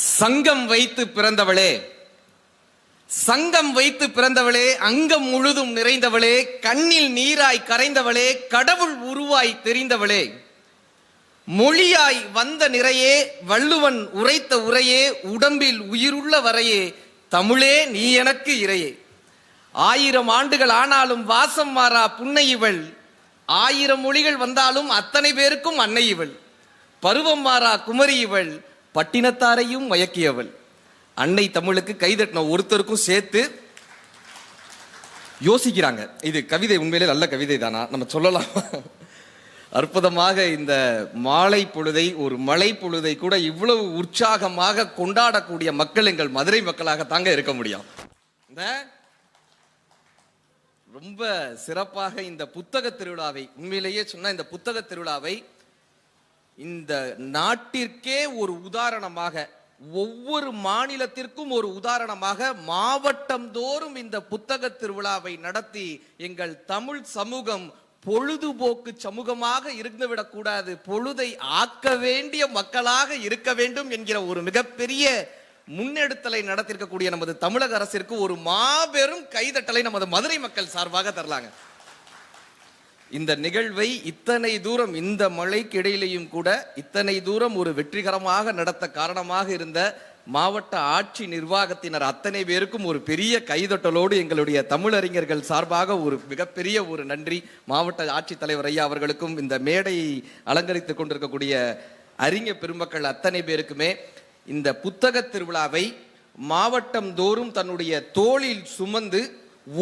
சங்கம் வைத்து பிறந்தவளே, சங்கம் வைத்து பிறந்தவளே, அங்கம் முழுதும் நிறைந்தவளே, கண்ணில் நீராய் கரைந்தவளே, கடவுள் உருவாய் தெரிந்தவளே, மொழியாய் வந்த நிறையே, வள்ளுவன் உரைத்த உரையே, உடம்பில் உயிருள்ள வரையே, தமிழே நீ எனக்கு இறையே. 1000 ஆண்டுகள் ஆனாலும் வாசம் மாறா புன்னை இவள், 1000 மொழிகள் வந்தாலும் அத்தனை பேருக்கும் அன்னை இவள், பருவம் மாறா குமரி இவள், பட்டினத்தாரையும் மயக்கியவள். அன்னை தமிழுக்கு கைதட்டின ஒருத்தருக்கும் சேர்த்து யோசிக்கிறாங்க, இது கவிதை உண்மையிலே நல்ல கவிதை தானா, நம்ம சொல்லலாம். அற்புதமாக இந்த மாலை பொழுதை, ஒரு மழை பொழுதை கூட இவ்வளவு உற்சாகமாக கொண்டாடக்கூடிய மக்கள் எங்கள் மதுரை மக்களாக தாங்க இருக்க முடியும். இந்த ரொம்ப சிறப்பாக இந்த புத்தக திருவிழாவை, உண்மையிலேயே சொன்ன இந்த புத்தக திருவிழாவை இந்த நாட்டிற்கே ஒரு உதாரணமாக, ஒவ்வொரு மாநிலத்திற்கும் ஒரு உதாரணமாக மாவட்டம் தோறும் இந்த புத்தக திருவிழாவை நடத்தி எங்கள் தமிழ் சமூகம் பொழுதுபோக்கு சமூகமாக இருந்துவிடக் கூடாது, பொழுதை ஆக்க வேண்டிய மக்களாக இருக்க வேண்டும் என்கிற ஒரு மிகப்பெரிய முன்னெடுத்தலை நடத்திருக்கக்கூடிய நமது தமிழக அரசிற்கு ஒரு மாபெரும் கைதட்டலை நமது மதுரை மக்கள் சார்பாக தரலாங்க. இந்த நிகழ்வை இத்தனை தூரம், இந்த மழைக்கு இடையிலையும் கூட இத்தனை தூரம் ஒரு வெற்றிகரமாக நடத்த காரணமாக இருந்த மாவட்ட ஆட்சி நிர்வாகத்தினர் அத்தனை பேருக்கும் ஒரு பெரிய கைதட்டலோடு எங்களுடைய தமிழறிஞர்கள் சார்பாக ஒரு மிகப்பெரிய ஒரு நன்றி. மாவட்ட ஆட்சித்தலைவர் ஐயா அவர்களுக்கும், இந்த மேடையை அலங்கரித்துக் கொண்டிருக்கக்கூடிய அறிஞர் பெருமக்கள் அத்தனை பேருக்குமே இந்த புத்தக திருவிழாவை மாவட்டம் தோறும் தன்னுடைய தோளில் சுமந்து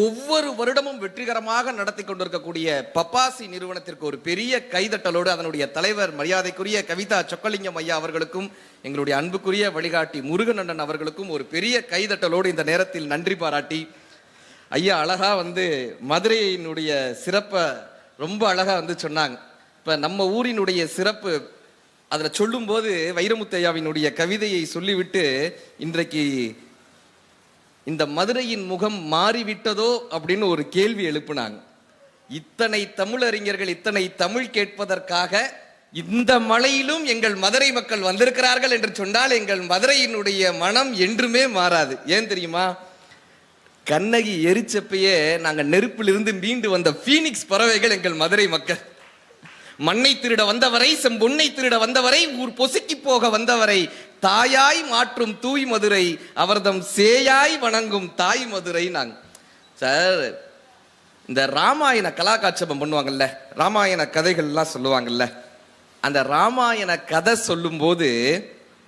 ஒவ்வொரு வருடமும் வெற்றிகரமாக நடத்தி கொண்டிருக்கக்கூடிய பப்பாசி நிறுவனத்திற்கு ஒரு பெரிய கைதட்டலோடு அதனுடைய தலைவர் மரியாதைக்குரிய கவிதா சொக்கலிங்கம் ஐயா அவர்களுக்கும், எங்களுடைய அன்புக்குரிய வழிகாட்டி முருகன் அண்ணன் அவர்களுக்கும் ஒரு பெரிய கைதட்டலோடு இந்த நேரத்தில் நன்றி பாராட்டி, ஐயா அழகா மதுரையினுடைய சிறப்பை ரொம்ப அழகா சொன்னாங்க. இப்ப நம்ம ஊரினுடைய சிறப்பு அதுல சொல்லும் போது வைரமுத்து ஐயாவினுடைய கவிதையை சொல்லிவிட்டு, இன்றைக்கு இந்த மதுரையின் முகம் மாறிவிட்டதோ அப்படின்னு ஒரு கேள்வி எழுப்பினாங்க. இத்தனை தமிழறிஞர்கள், இத்தனை தமிழ் கேட்பதற்காக இந்த மழையிலும் எங்கள் மதுரை மக்கள் வந்திருக்கிறார்கள் என்று சொன்னால் எங்கள் மதுரையினுடைய மனம் என்றுமே மாறாது. ஏன் தெரியுமா? கண்ணகி எரிச்சப்பையே நாங்க நெருப்பிலிருந்து மீண்டு வந்த பீனிக்ஸ் பறவைகள் எங்கள் மதுரை மக்கள். மண்ணை திருட வந்தவரை, செம்பொன்னை திருட வந்தவரை, ஊர் பொசுக்கி போக வந்தவரை, தாயாய் மாற்றும் தூய் மதுரை, அவர்தம் சேயாய் வணங்கும் தாய் மதுரை. நாங்க சார் இந்த ராமாயண கலாகாட்சேபம் பண்ணுவாங்கல்ல, ராமாயண கதைகள்லாம் சொல்லுவாங்கல்ல, அந்த ராமாயண கதை சொல்லும் போது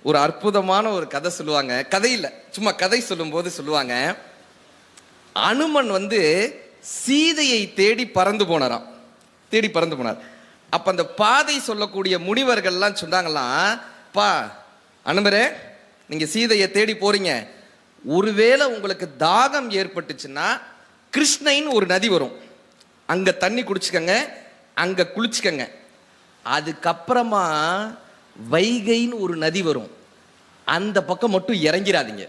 ஒரு அற்புதமான ஒரு கதை சொல்லுவாங்க. கதையில சும்மா கதை சொல்லும் போது சொல்லுவாங்க, அனுமன் சீதையை தேடி பறந்து போனாராம், தேடி பறந்து போனார். அப்ப அந்த பாதை சொல்லக்கூடிய முனிவர்கள்லாம் சொன்னாங்களாம், பா அனுமரே, நீங்க சீதையை தேடி போறீங்க, ஒருவேளை உங்களுக்கு தாகம் ஏற்பட்டுச்சுன்னா கிருஷ்ணைன்னு ஒரு நதி வரும், அங்க தண்ணி குடிச்சுக்கங்க, அங்க குளிச்சுக்கங்க. அதுக்கப்புறமா வைகைன்னு ஒரு நதி வரும், அந்த பக்கம் மட்டும் இறங்கிறாதீங்க,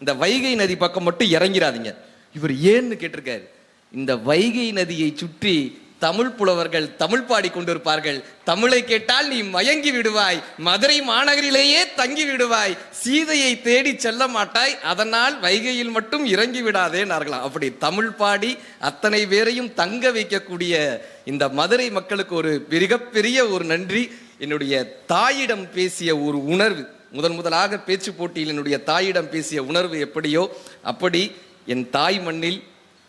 இந்த வைகை நதி பக்கம் மட்டும் இறங்கிறாதீங்க. இவர் ஏன்னு கேட்டிருக்காரு. இந்த வைகை நதியை சுற்றி தமிழ் புலவர்கள் தமிழ் பாடி கொண்டிருப்பார்கள். தமிழை கேட்டால் நீ மயங்கி விடுவாய், மதுரை மாநகரிலேயே தங்கி விடுவாய், சீதையை தேடி செல்ல மாட்டாய், அதனால் வைகையில் மட்டும் இறங்கி விடாதேன்னார்களாம். அப்படி தமிழ் பாடி அத்தனை பேரையும் தங்க வைக்கக்கூடிய இந்த மதுரை மக்களுக்கு ஒரு மிகப்பெரிய ஒரு நன்றி. என்னுடைய தாயிடம் பேசிய ஒரு உணர்வு, முதலாக பேச்சு போட்டியில் என்னுடைய தாயிடம் பேசிய உணர்வு எப்படியோ அப்படி என் தாய் மண்ணில்,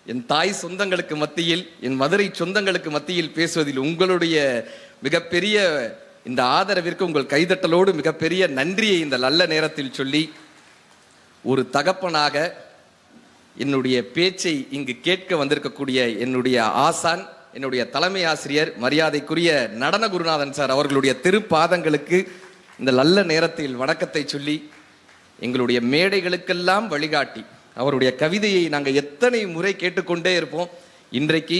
என் தாய் சொந்தங்களுக்கு மத்தியில், என் மதுரை சொந்தங்களுக்கு மத்தியில் பேசுவதில் உங்களுடைய மிகப்பெரிய இந்த ஆதரவிற்கு, உங்கள் கைதட்டலோடு மிகப்பெரிய நன்றியை இந்த நல்ல நேரத்தில் சொல்லி, ஒரு தகப்பனாக என்னுடைய பேச்சை இங்கு கேட்க வந்திருக்கக்கூடிய என்னுடைய ஆசான், என்னுடைய தலைமை ஆசிரியர் மரியாதைக்குரிய நடன குருநாதன் சார் அவர்களுடைய திருப்பாதங்களுக்கு இந்த நல்ல நேரத்தில் வணக்கத்தை சொல்லி, எங்களுடைய மேடைகளுக்கெல்லாம் வழிகாட்டி, அவருடைய கவிதையை நாங்கள் எத்தனை முறை கேட்டுக்கொண்டே இருப்போம். இன்றைக்கு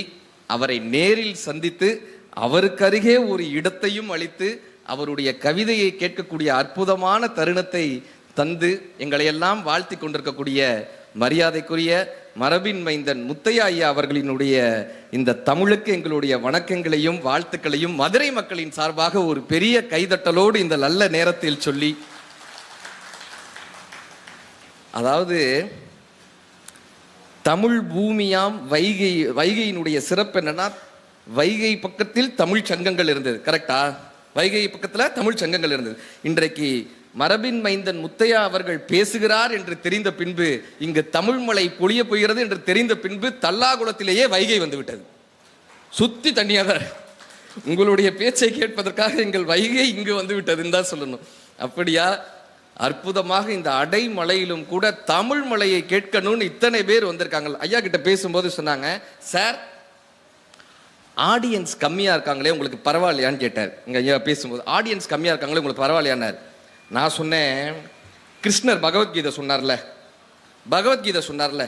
அவரை நேரில் சந்தித்து அவருக்கு அருகே ஒரு இடத்தையும் அளித்து அவருடைய கவிதையை கேட்கக்கூடிய அற்புதமான தருணத்தை தந்து எங்களையெல்லாம் வாழ்த்தி கொண்டிருக்கக்கூடிய மரியாதைக்குரிய மரபின் மைந்தன் முத்தையா ஐயா அவர்களினுடைய இந்த தமிழுக்கு எங்களுடைய வணக்கங்களையும் வாழ்த்துக்களையும் மதுரை மக்களின் சார்பாக ஒரு பெரிய கைதட்டலோடு இந்த நல்ல நேரத்தில் சொல்லி, அதாவது தமிழ் பூமியாம் வைகையினுடைய சிறப்பு என்னன்னா, வைகை பக்கத்தில் தமிழ் சங்கங்கள் இருந்தது. கரெக்டா? வைகை பக்கத்துல தமிழ் சங்கங்கள் இருந்தது. இன்றைக்கு மரபின் மைந்தன் முத்தையா அவர்கள் பேசுகிறார் என்று தெரிந்த பின்பு, இங்கு தமிழ் மழை பொழிய போகிறது என்று தெரிந்த பின்பு தல்லாகுளத்திலேயே வைகை வந்து விட்டது. சுத்தி தண்ணியாக உங்களுடைய பேச்சை கேட்பதற்காக எங்கள் வைகை இங்கு வந்து விட்டதுன்னு தான் சொல்லணும். அப்படியா? அற்புதமாக இந்த அடைமலையிலும் கூட தமிழ் மலையை கேட்கணும்னு இத்தனை பேர் வந்திருக்காங்க. ஐயா கிட்ட பேசும்போது சொன்னாங்க, சார் ஆடியன்ஸ் கம்மியா இருக்காங்களே, உங்களுக்கு பரவாயில்லையான்னு கேட்டார். இங்க ஐயா பேசும்போது ஆடியன்ஸ் கம்மியா இருக்காங்களே, உங்களுக்கு பரவாயில்லையானார். நான் சொன்னேன், கிருஷ்ணர் பகவத்கீதை சொன்னார்ல,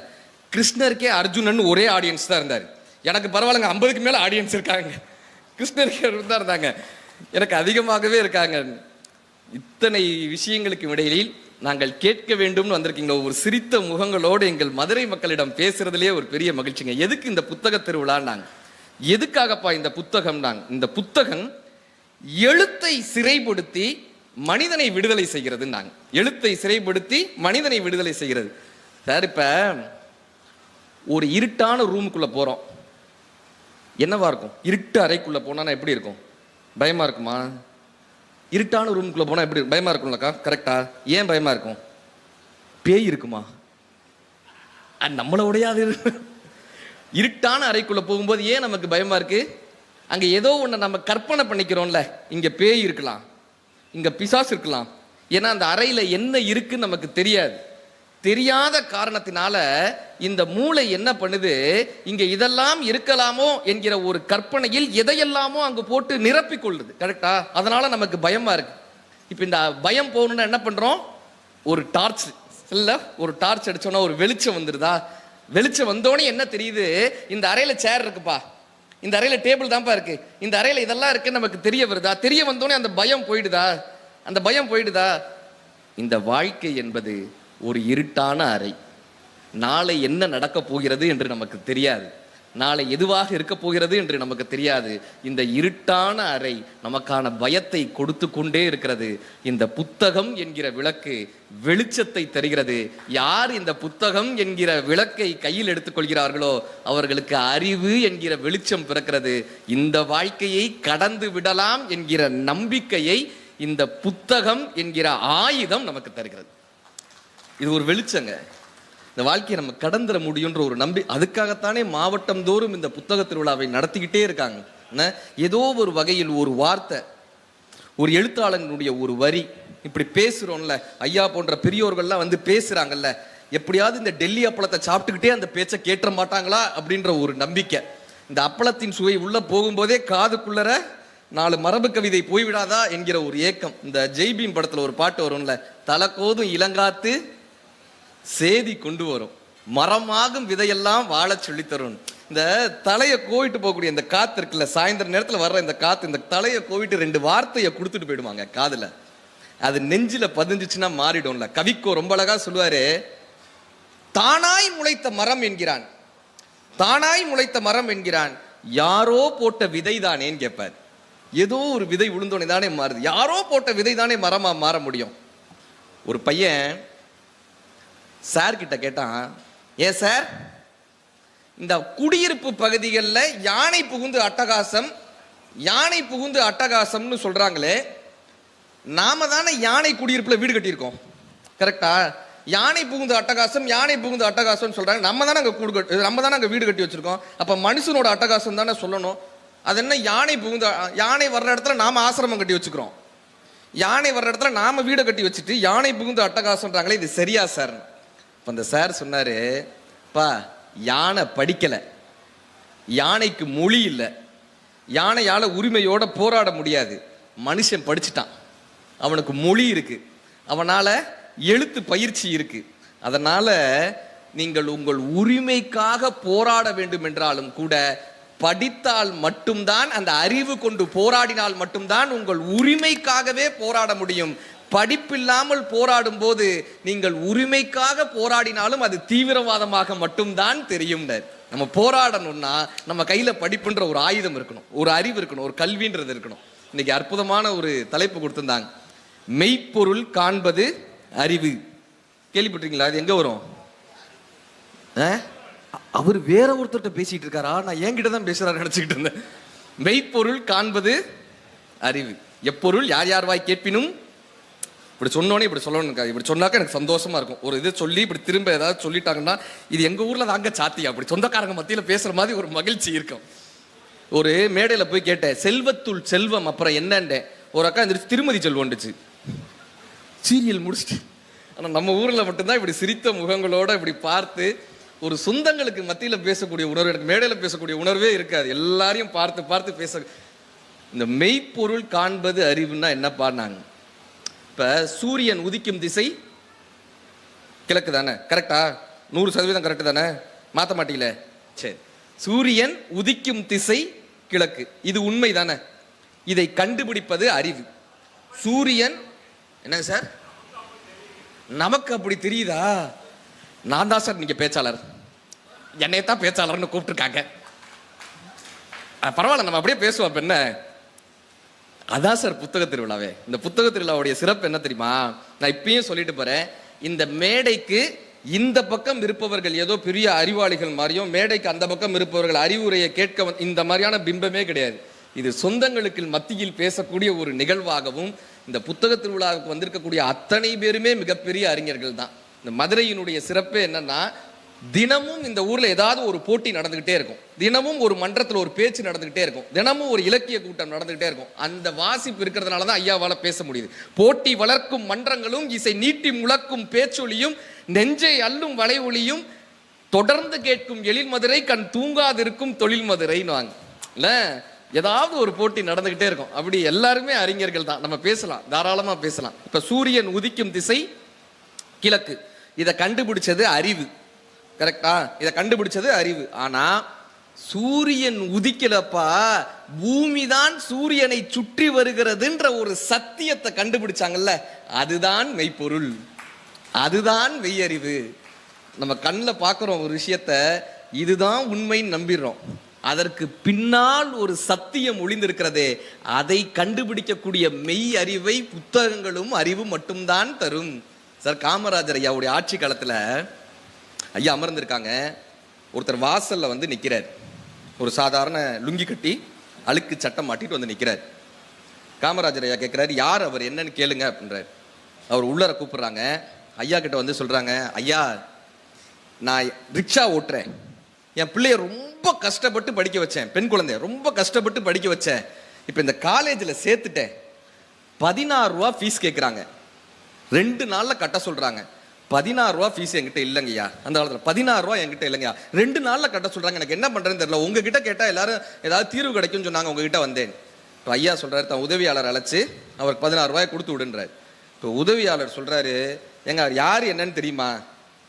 கிருஷ்ணருக்கே அர்ஜுனன் ஒரே ஆடியன்ஸ் தான் இருந்தார். எனக்கு பரவாயில்லைங்க, 50க்கு மேல ஆடியன்ஸ் இருக்காங்க. கிருஷ்ணருக்கு தான் இருந்தாங்க, எனக்கு அதிகமாகவே இருக்காங்க. இத்தனை விஷயங்களுக்கு இடையில் நாங்கள் கேட்க வேண்டும்னு வந்திருக்கீங்க. ஒரு சிரித்த முகங்களோடு எங்கள் மதுரை மக்களிடம் பேசுறதுலேயே ஒரு பெரிய மகிழ்ச்சிங்க. எதுக்கு இந்த புத்தக திருவிழான்னாங்க, எதுக்காகப்பா இந்த புத்தகம்னாங்க. இந்த புத்தகம் எழுத்தை சிறைப்படுத்தி மனிதனை விடுதலை செய்கிறதுன்னாங்க. எழுத்தை சிறைப்படுத்தி மனிதனை விடுதலை செய்கிறது. சார், இப்ப ஒரு இருட்டான ரூமுக்குள்ள போறோம், என்னவா இருக்கும்? இருட்டு அறைக்குள்ள போனா எப்படி இருக்கும்? பயமா இருக்குமா? இருட்டான ரூமுக்குள்ள போனா எப்படி பயமா இருக்கும்லக்கா? கரெக்டா? ஏன் பயமா இருக்கும்? பேய் இருக்குமா? நம்மளோடையாது. இருட்டான அறைக்குள்ள போகும்போது ஏன் நமக்கு பயமா இருக்கு? அங்க ஏதோ ஒண்ணு நம்ம கற்பனை பண்ணிக்கிறோம்ல, இங்க பேய் இருக்கலாம், இங்க பிசாசு இருக்கலாம். ஏன்னா அந்த அறையில என்ன இருக்குன்னு நமக்கு தெரியாது. தெரியாத காரணத்தினால இந்த மூளை என்ன பண்ணுது, இங்க இதெல்லாம் இருக்கலாமோ என்கிற ஒரு கற்பனையில் எதையெல்லாமோ அங்கு போட்டு நிரப்பிக் கொள்ளுது. கரெக்டா? அதனால நமக்கு பயமா இருக்கு. இப்ப இந்த பயம் போகணும்னா என்ன பண்றோம்? ஒரு டார்ச் இல்ல, ஒரு டார்ச் அடிச்சோன்னா ஒரு வெளிச்சம் வந்துருதா? வெளிச்சம் வந்தோடனே என்ன தெரியுது? இந்த அறையில சேர் இருக்குப்பா, இந்த அறையில டேபிள் தான்ப்பா இருக்கு, இந்த அறையில இதெல்லாம் இருக்குன்னு நமக்கு தெரிய வருதா? தெரிய வந்தோடனே அந்த பயம் போயிடுதா? அந்த பயம் போயிடுதா? இந்த வாழ்க்கை என்பது ஒரு இருட்டான அறை. நாளை என்ன நடக்க போகிறது என்று நமக்கு தெரியாது, நாளை எதுவாக இருக்க போகிறது என்று நமக்கு தெரியாது. இந்த இருட்டான அறை நமக்கான பயத்தை கொடுத்து கொண்டே இருக்கிறது. இந்த புத்தகம் என்கிற விளக்கு வெளிச்சத்தை தருகிறது. யார் இந்த புத்தகம் என்கிற விளக்கை கையில் எடுத்துக்கொள்கிறார்களோ அவர்களுக்கு அறிவு என்கிற வெளிச்சம் பிறக்கிறது. இந்த வாழ்க்கையை கடந்து விடலாம் என்கிற நம்பிக்கையை இந்த புத்தகம் என்கிற ஆயுதம் நமக்கு தருகிறது. இது ஒரு வெளிச்சங்க. இந்த வாழ்க்கையை நம்ம கடந்துட முடியுன்ற ஒரு அதுக்காகத்தானே மாவட்டம் தோறும் இந்த புத்தக திருவிழாவை நடத்திக்கிட்டே இருக்காங்க. ஏதோ ஒரு வகையில் ஒரு வார்த்தை, ஒரு எழுத்தாளனுடைய ஒரு வரி, இப்படி பேசுறோம்ல, ஐயா போன்ற பெரியோர்கள்லாம் வந்து பேசுறாங்கல்ல, எப்படியாவது இந்த டெல்லி அப்பளத்தை சாப்பிட்டுக்கிட்டே அந்த பேச்சை கேட்ட மாட்டாங்களா அப்படின்ற ஒரு நம்பிக்கை. இந்த அப்பளத்தின் சுவை உள்ள போகும்போதே காதுக்குள்ளர 4 மரபு கவிதை போய்விடாதா என்கிற ஒரு ஏக்கம். இந்த ஜெய்பீம் படத்துல ஒரு பாட்டு வரும்ல, தலக்கோதும் இளங்காத்து சேதி கொண்டு வரும், மரமாகும் விதையெல்லாம் வாழ சொல்லித்தரும். இந்த தலையை கோவிட்டு போகக்கூடிய இந்த காத்து இருக்குல்ல, சாயந்தர நேரத்துல வர்ற இந்த காத்து, இந்த தலையை கோவிட்டு 2 வார்த்தையை கொடுத்துட்டு போயிடுவாங்க காதுல. அது நெஞ்சில பதிஞ்சுச்சுன்னா மாறிடும்ல. கவிக்கோ ரொம்ப அழகா சொல்லுவாரு, தானாய் முளைத்த மரம் என்கிறான், தானாய் முளைத்த மரம் என்கிறான், யாரோ போட்ட விதை தானேன்னு கேட்பார். ஏதோ ஒரு விதை விழுந்தோனே தானே மாறுது, யாரோ போட்ட விதை தானே மரமா மாற முடியும். ஒரு பையன் சார் கிட்ட கேட்டான், ஏன் சார் இந்த குடியிருப்பு பகுதிகளில் யானை புகுந்து அட்டகாசம், யானை புகுந்து அட்டகாசம்னு சொல்றாங்களே, நாம தானே யானை குடியிருப்புல வீடு கட்டியிருக்கோம், கரெக்டா? யானை புகுந்து அட்டகாசம், யானை புகுந்து அட்டகாசம் சொல்றாங்க, நம்ம தானே அங்கே வீடு கட்டி வச்சிருக்கோம். அப்ப மனுஷனோட அட்டகாசம் தானே சொல்லணும். அது என்ன யானை புகுந்து, யானை வர்ற இடத்துல நாம ஆசிரமம் கட்டி வச்சுக்கிறோம், யானை வர்ற இடத்துல நாம வீடை கட்டி வச்சுட்டு யானை புகுந்து அட்டகாசம்ன்றாங்களே, இது சரியா சார்? அந்த சார் சொன்னாரு, பா யானை படிக்கல, யானைக்கு மொழி இல்லை, யானையால உரிமையோட போராட முடியாது. மனுஷன் படிச்சுட்டான், அவனுக்கு மொழி இருக்கு, அவனால எழுத்து பயிற்சி இருக்கு. அதனால நீங்கள் உங்கள் உரிமைக்காக போராட வேண்டும் என்றாலும் கூட படித்தால் மட்டும்தான், அந்த அறிவு கொண்டு போராடினால் மட்டும்தான் உங்கள் உரிமைக்காகவே போராட முடியும். படிப்பில்லாமல் போராடும் போது நீங்கள் உரிமைக்காக போராடினாலும் அது தீவிரவாதமாக மட்டும்தான் தெரியும். நம்ம போராடணும்னா நம்ம கையில படிப்புன்ற ஒரு ஆயுதம் இருக்கணும், ஒரு அறிவு இருக்கணும், ஒரு கல்வின்றது இருக்கணும். இன்னைக்கு அற்புதமான ஒரு தலைப்பு கொடுத்திருந்தாங்க, மெய்ப்பொருள் காண்பது அறிவு. கேள்விப்பட்டிருக்கீங்களா? அது எங்க வரும்? அவர் வேற ஒருத்தர்கிட்ட பேசிட்டு இருக்காரா, நான் என்கிட்ட தான் பேசுறாரு நினைச்சுக்கிட்டு இருந்தேன். மெய்ப்பொருள் காண்பது அறிவு. எப்பொருள் யார் யார் வாய் கேட்பினும். இப்படி சொன்னோன்னே இப்படி சொல்லணும், இப்படி சொன்னாக்க எனக்கு சந்தோஷமா இருக்கும். ஒரு இது சொல்லி இப்படி திரும்ப ஏதாவது சொல்லிட்டாங்கன்னா, இது எங்க ஊர்ல தாங்க சாத்தியா, அப்படி சொந்தக்காரங்க மத்தியில பேசுற மாதிரி ஒரு மகிழ்ச்சி இருக்கும். ஒரு மேடையில போய் கேட்டேன், செல்வத்துள் செல்வம் அப்புறம் என்னண்டேன். ஒரு அக்கா இந்த திருமதி செல்வண்டுச்சு. சீரியல் முடிச்சுட்டு, ஆனா நம்ம ஊர்ல மட்டும்தான் இப்படி சிரித்த முகங்களோட இப்படி பார்த்து ஒரு சொந்தங்களுக்கு மத்தியில பேசக்கூடிய உணர்வு, எனக்கு மேடையில பேசக்கூடிய உணர்வே இருக்காது. எல்லாரையும் பார்த்து பார்த்து பேச. இந்த மெய்ப்பொருள் காண்பது அறிவுன்னா என்ன பாடினாங்க? இப்ப சூரியன் உதிக்கும் திசை கிழக்கு தானே, கரெக்டா? 100% கரெக்ட் தானே, மாத்த மாட்டீங்களே? சரி, சூரியன் உதிக்கும் திசை கிழக்கு, இது உண்மை தானே? இதை கண்டுபிடிப்பது அறிவு. சூரியன் என்னங்க சார், நமக்கு அப்படி தெரியுதா? நான் தான் சார் நீங்க பேச்சாளர், என்னையத்தான் பேச்சாளர்னு கூப்பிட்டுருக்காங்க. பரவாயில்ல, நம்ம அப்படியே பேசுவோம். என்ன அதான் சார் புத்தக திருவிழாவே. இந்த புத்தக திருவிழாவுடைய சிறப்பு என்ன தெரியுமா? நான் இப்பயும் சொல்லிட்டு போறேன். இந்த மேடைக்கு இந்த பக்கம் இருப்பவர்கள் ஏதோ பெரிய அறிவாளிகள் மாதிரியும், மேடைக்கு அந்த பக்கம் இருப்பவர்கள் அறிவுரையை கேட்க இந்த மாதிரியான பிம்பமே கிடையாது. இது சொந்தங்களுக்கு மத்தியில் பேசக்கூடிய ஒரு நிகழ்வாகவும், இந்த புத்தக திருவிழாவுக்கு வந்திருக்கக்கூடிய அத்தனை பேருமே மிகப்பெரிய அறிஞர்கள் தான். இந்த மதுரையினுடைய சிறப்பே என்னன்னா, தினமும் இந்த ஊர்ல ஏதாவது ஒரு போட்டி நடந்துகிட்டே இருக்கும், தினமும் ஒரு மன்றத்தில் ஒரு பேச்சு நடந்துகிட்டே இருக்கும், தினமும் ஒரு இலக்கிய கூட்டம் நடந்துகிட்டே இருக்கும். அந்த வாசிப்பு இருக்கிறதுனாலதான் ஐயாவால பேச முடியுது. போட்டி வளர்க்கும் மன்றங்களும், இசை நீட்டி முழக்கும் பேச்சொலியும், நெஞ்சை அள்ளும் வளை ஒளியும், தொடர்ந்து கேட்கும் எழில் மதுரை, கண் தூங்காதிருக்கும் தொழில் மதுரைன்னு வாங்க. இல்ல, ஏதாவது ஒரு போட்டி நடந்துகிட்டே இருக்கும். அப்படி எல்லாருமே அறிஞர்கள் தான். நம்ம பேசலாம், தாராளமா பேசலாம். இப்ப சூரியன் உதிக்கும் திசை கிழக்கு, இதை கண்டுபிடிச்சது அறிவு, கரெக்டா? இதை கண்டுபிடிச்சது அறிவு. ஆனா சூரியன் உதிக்கலப்பா, பூமி தான் சூரியனை சுற்றி வருகிறதுன்ற ஒரு சத்தியத்தை கண்டுபிடிச்சாங்கல்ல, அதுதான் மெய்ப்பொருள், அதுதான் மெய்யறிவு. நம்ம கண்ணில் பார்க்குறோம் ஒரு விஷயத்த, இதுதான் உண்மைன்னு நம்பிடுறோம். அதற்கு பின்னால் ஒரு சத்தியம் ஒளிந்திருக்கிறதே, அதை கண்டுபிடிக்கக்கூடிய மெய் அறிவை புத்தகங்களும் அறிவு மட்டும்தான் தரும். சார், காமராஜர் ஐயாவுடைய ஆட்சி காலத்துல ஐயா அமர்ந்திருக்காங்க. ஒருத்தர் வாசல்ல வந்து நிக்கிறார், ஒரு சாதாரண லுங்கி கட்டி அழுக்கு சட்டம் மாட்டிட்டு வந்து நிக்கிறார். காமராஜர் ஐயா கேட்கிறாரு, யார் அவர், என்னன்னு கேளுங்க அப்படின்றார். அவர் உள்ளர கூப்பிடுறாங்க. ஐயா கிட்ட வந்து சொல்றாங்க, ஐயா நான் ரிக்ஷா ஓட்டுறேன், என் பிள்ளைய ரொம்ப கஷ்டப்பட்டு படிக்க வச்சேன், பெண் குழந்தைய ரொம்ப கஷ்டப்பட்டு படிக்க வச்சேன், இப்ப இந்த காலேஜில் சேர்த்துட்டேன், 16 ரூபா ஃபீஸ் கேட்குறாங்க, 2 நாள்ல கட்ட சொல்றாங்க. 16 ரூபா ஃபீஸ் என்கிட்ட இல்லைங்கய்யா, அந்த காலத்தில் 16 ரூபா என்கிட்ட இல்லைங்கய்யா, 2 நாள்ல கட்ட சொல்றாங்க, எனக்கு என்ன பண்றேன்னு தெரியல, உங்ககிட்ட கேட்டா எல்லாரும் ஏதாவது தீர்வு கிடைக்கும்னு சொன்னாங்க, உங்ககிட்ட வந்தேன். இப்போ ஐயா சொல்றாரு, தன் உதவியாளர் அழைச்சு அவருக்கு 16 ரூபாய் கொடுத்து விடுன்றாரு. இப்போ உதவியாளர் சொல்றாரு, எங்க யாரு என்னன்னு தெரியுமா,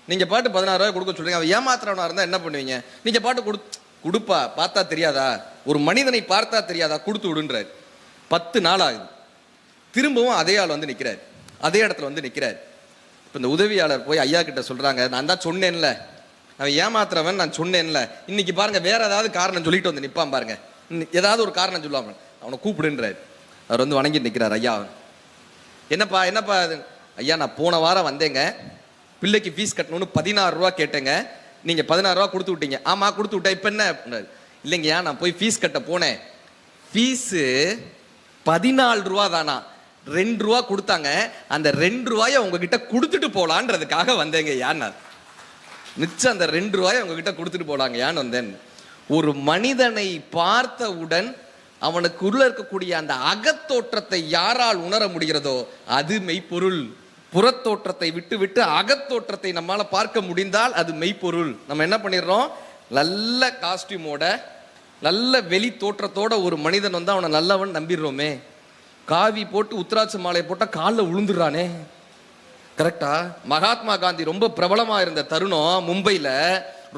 நீங்க பாட்டு 16 ரூபாய் கொடுக்க சொல்றீங்க, அவன் ஏமாத்துறவனா இருந்தா என்ன பண்ணுவீங்க, நீங்க பாட்டு கொடுப்பா, பார்த்தா தெரியாதா, ஒரு மனிதனை பார்த்தா தெரியாதா, கொடுத்து விடுன்றாரு. 10 நாள் ஆகுது. திரும்பவும் அதே ஆள் வந்து நிற்கிறார், அதே இடத்துல வந்து நிற்கிறார். இப்போ இந்த உதவியாளர் போய் ஐயா கிட்ட சொல்றாங்க, நான் தான் சொன்னேன்ல, அவன் ஏமாத்துறவன் நான் சொன்னேன்ல, இன்னைக்கு பாருங்க வேற ஏதாவது காரணம் சொல்லிட்டு வந்து நிற்பான் பாருங்க, ஏதாவது ஒரு காரணம் சொல்லுவாங்க, அவனை கூப்பிடுன்றாரு. அவர் வந்து வணங்கி நிற்கிறார். ஐயா என்னப்பா என்னப்பா, ஐயா நான் போன வாரம் வந்தேங்க, பிள்ளைக்கு ஃபீஸ் கட்டணும்னு 16 ரூபா கேட்டேங்க, நீங்க 16 ரூபா கொடுத்து விட்டீங்க. ஆமா கொடுத்து விட்டேன், இப்போ என்ன அப்படின்னாரு. இல்லைங்கய்யா நான் போய் ஃபீஸ் கட்ட போனேன், ஃபீஸு 14 ரூபா தானா, 2 ரூபா கொடுத்தாங்க, அந்த 2 ரூபாயை உங்ககிட்ட கொடுத்துட்டு போலான்றதுக்காக வந்தேங்க யான்னு, மிச்சம் அந்த 2 ரூபாயை உங்ககிட்ட கொடுத்துட்டு போலாங்க யான்னு வந்தேன். ஒரு மனிதனை பார்த்தவுடன் அவனுக்கு உள்ள இருக்கக்கூடிய அந்த அகத்தோற்றத்தை யாரால் உணர முடிகிறதோ அது மெய்ப்பொருள். புறத்தோற்றத்தை விட்டு விட்டு அகத்தோற்றத்தை நம்மால பார்க்க முடிந்தால் அது மெய்ப்பொருள். நம்ம என்ன பண்ணிடுறோம், நல்ல காஸ்டியூமோட நல்ல வெளி தோற்றத்தோட ஒரு மனிதன் வந்து அவனை நல்லவன் நம்பிடுறோமே. காவி போட்டு உத்ராட்ச மாலை போட்டா காலில் விழுந்துடுறானே, கரெக்டா? மகாத்மா காந்தி ரொம்ப பிரபலமா இருந்த தருணம், மும்பையில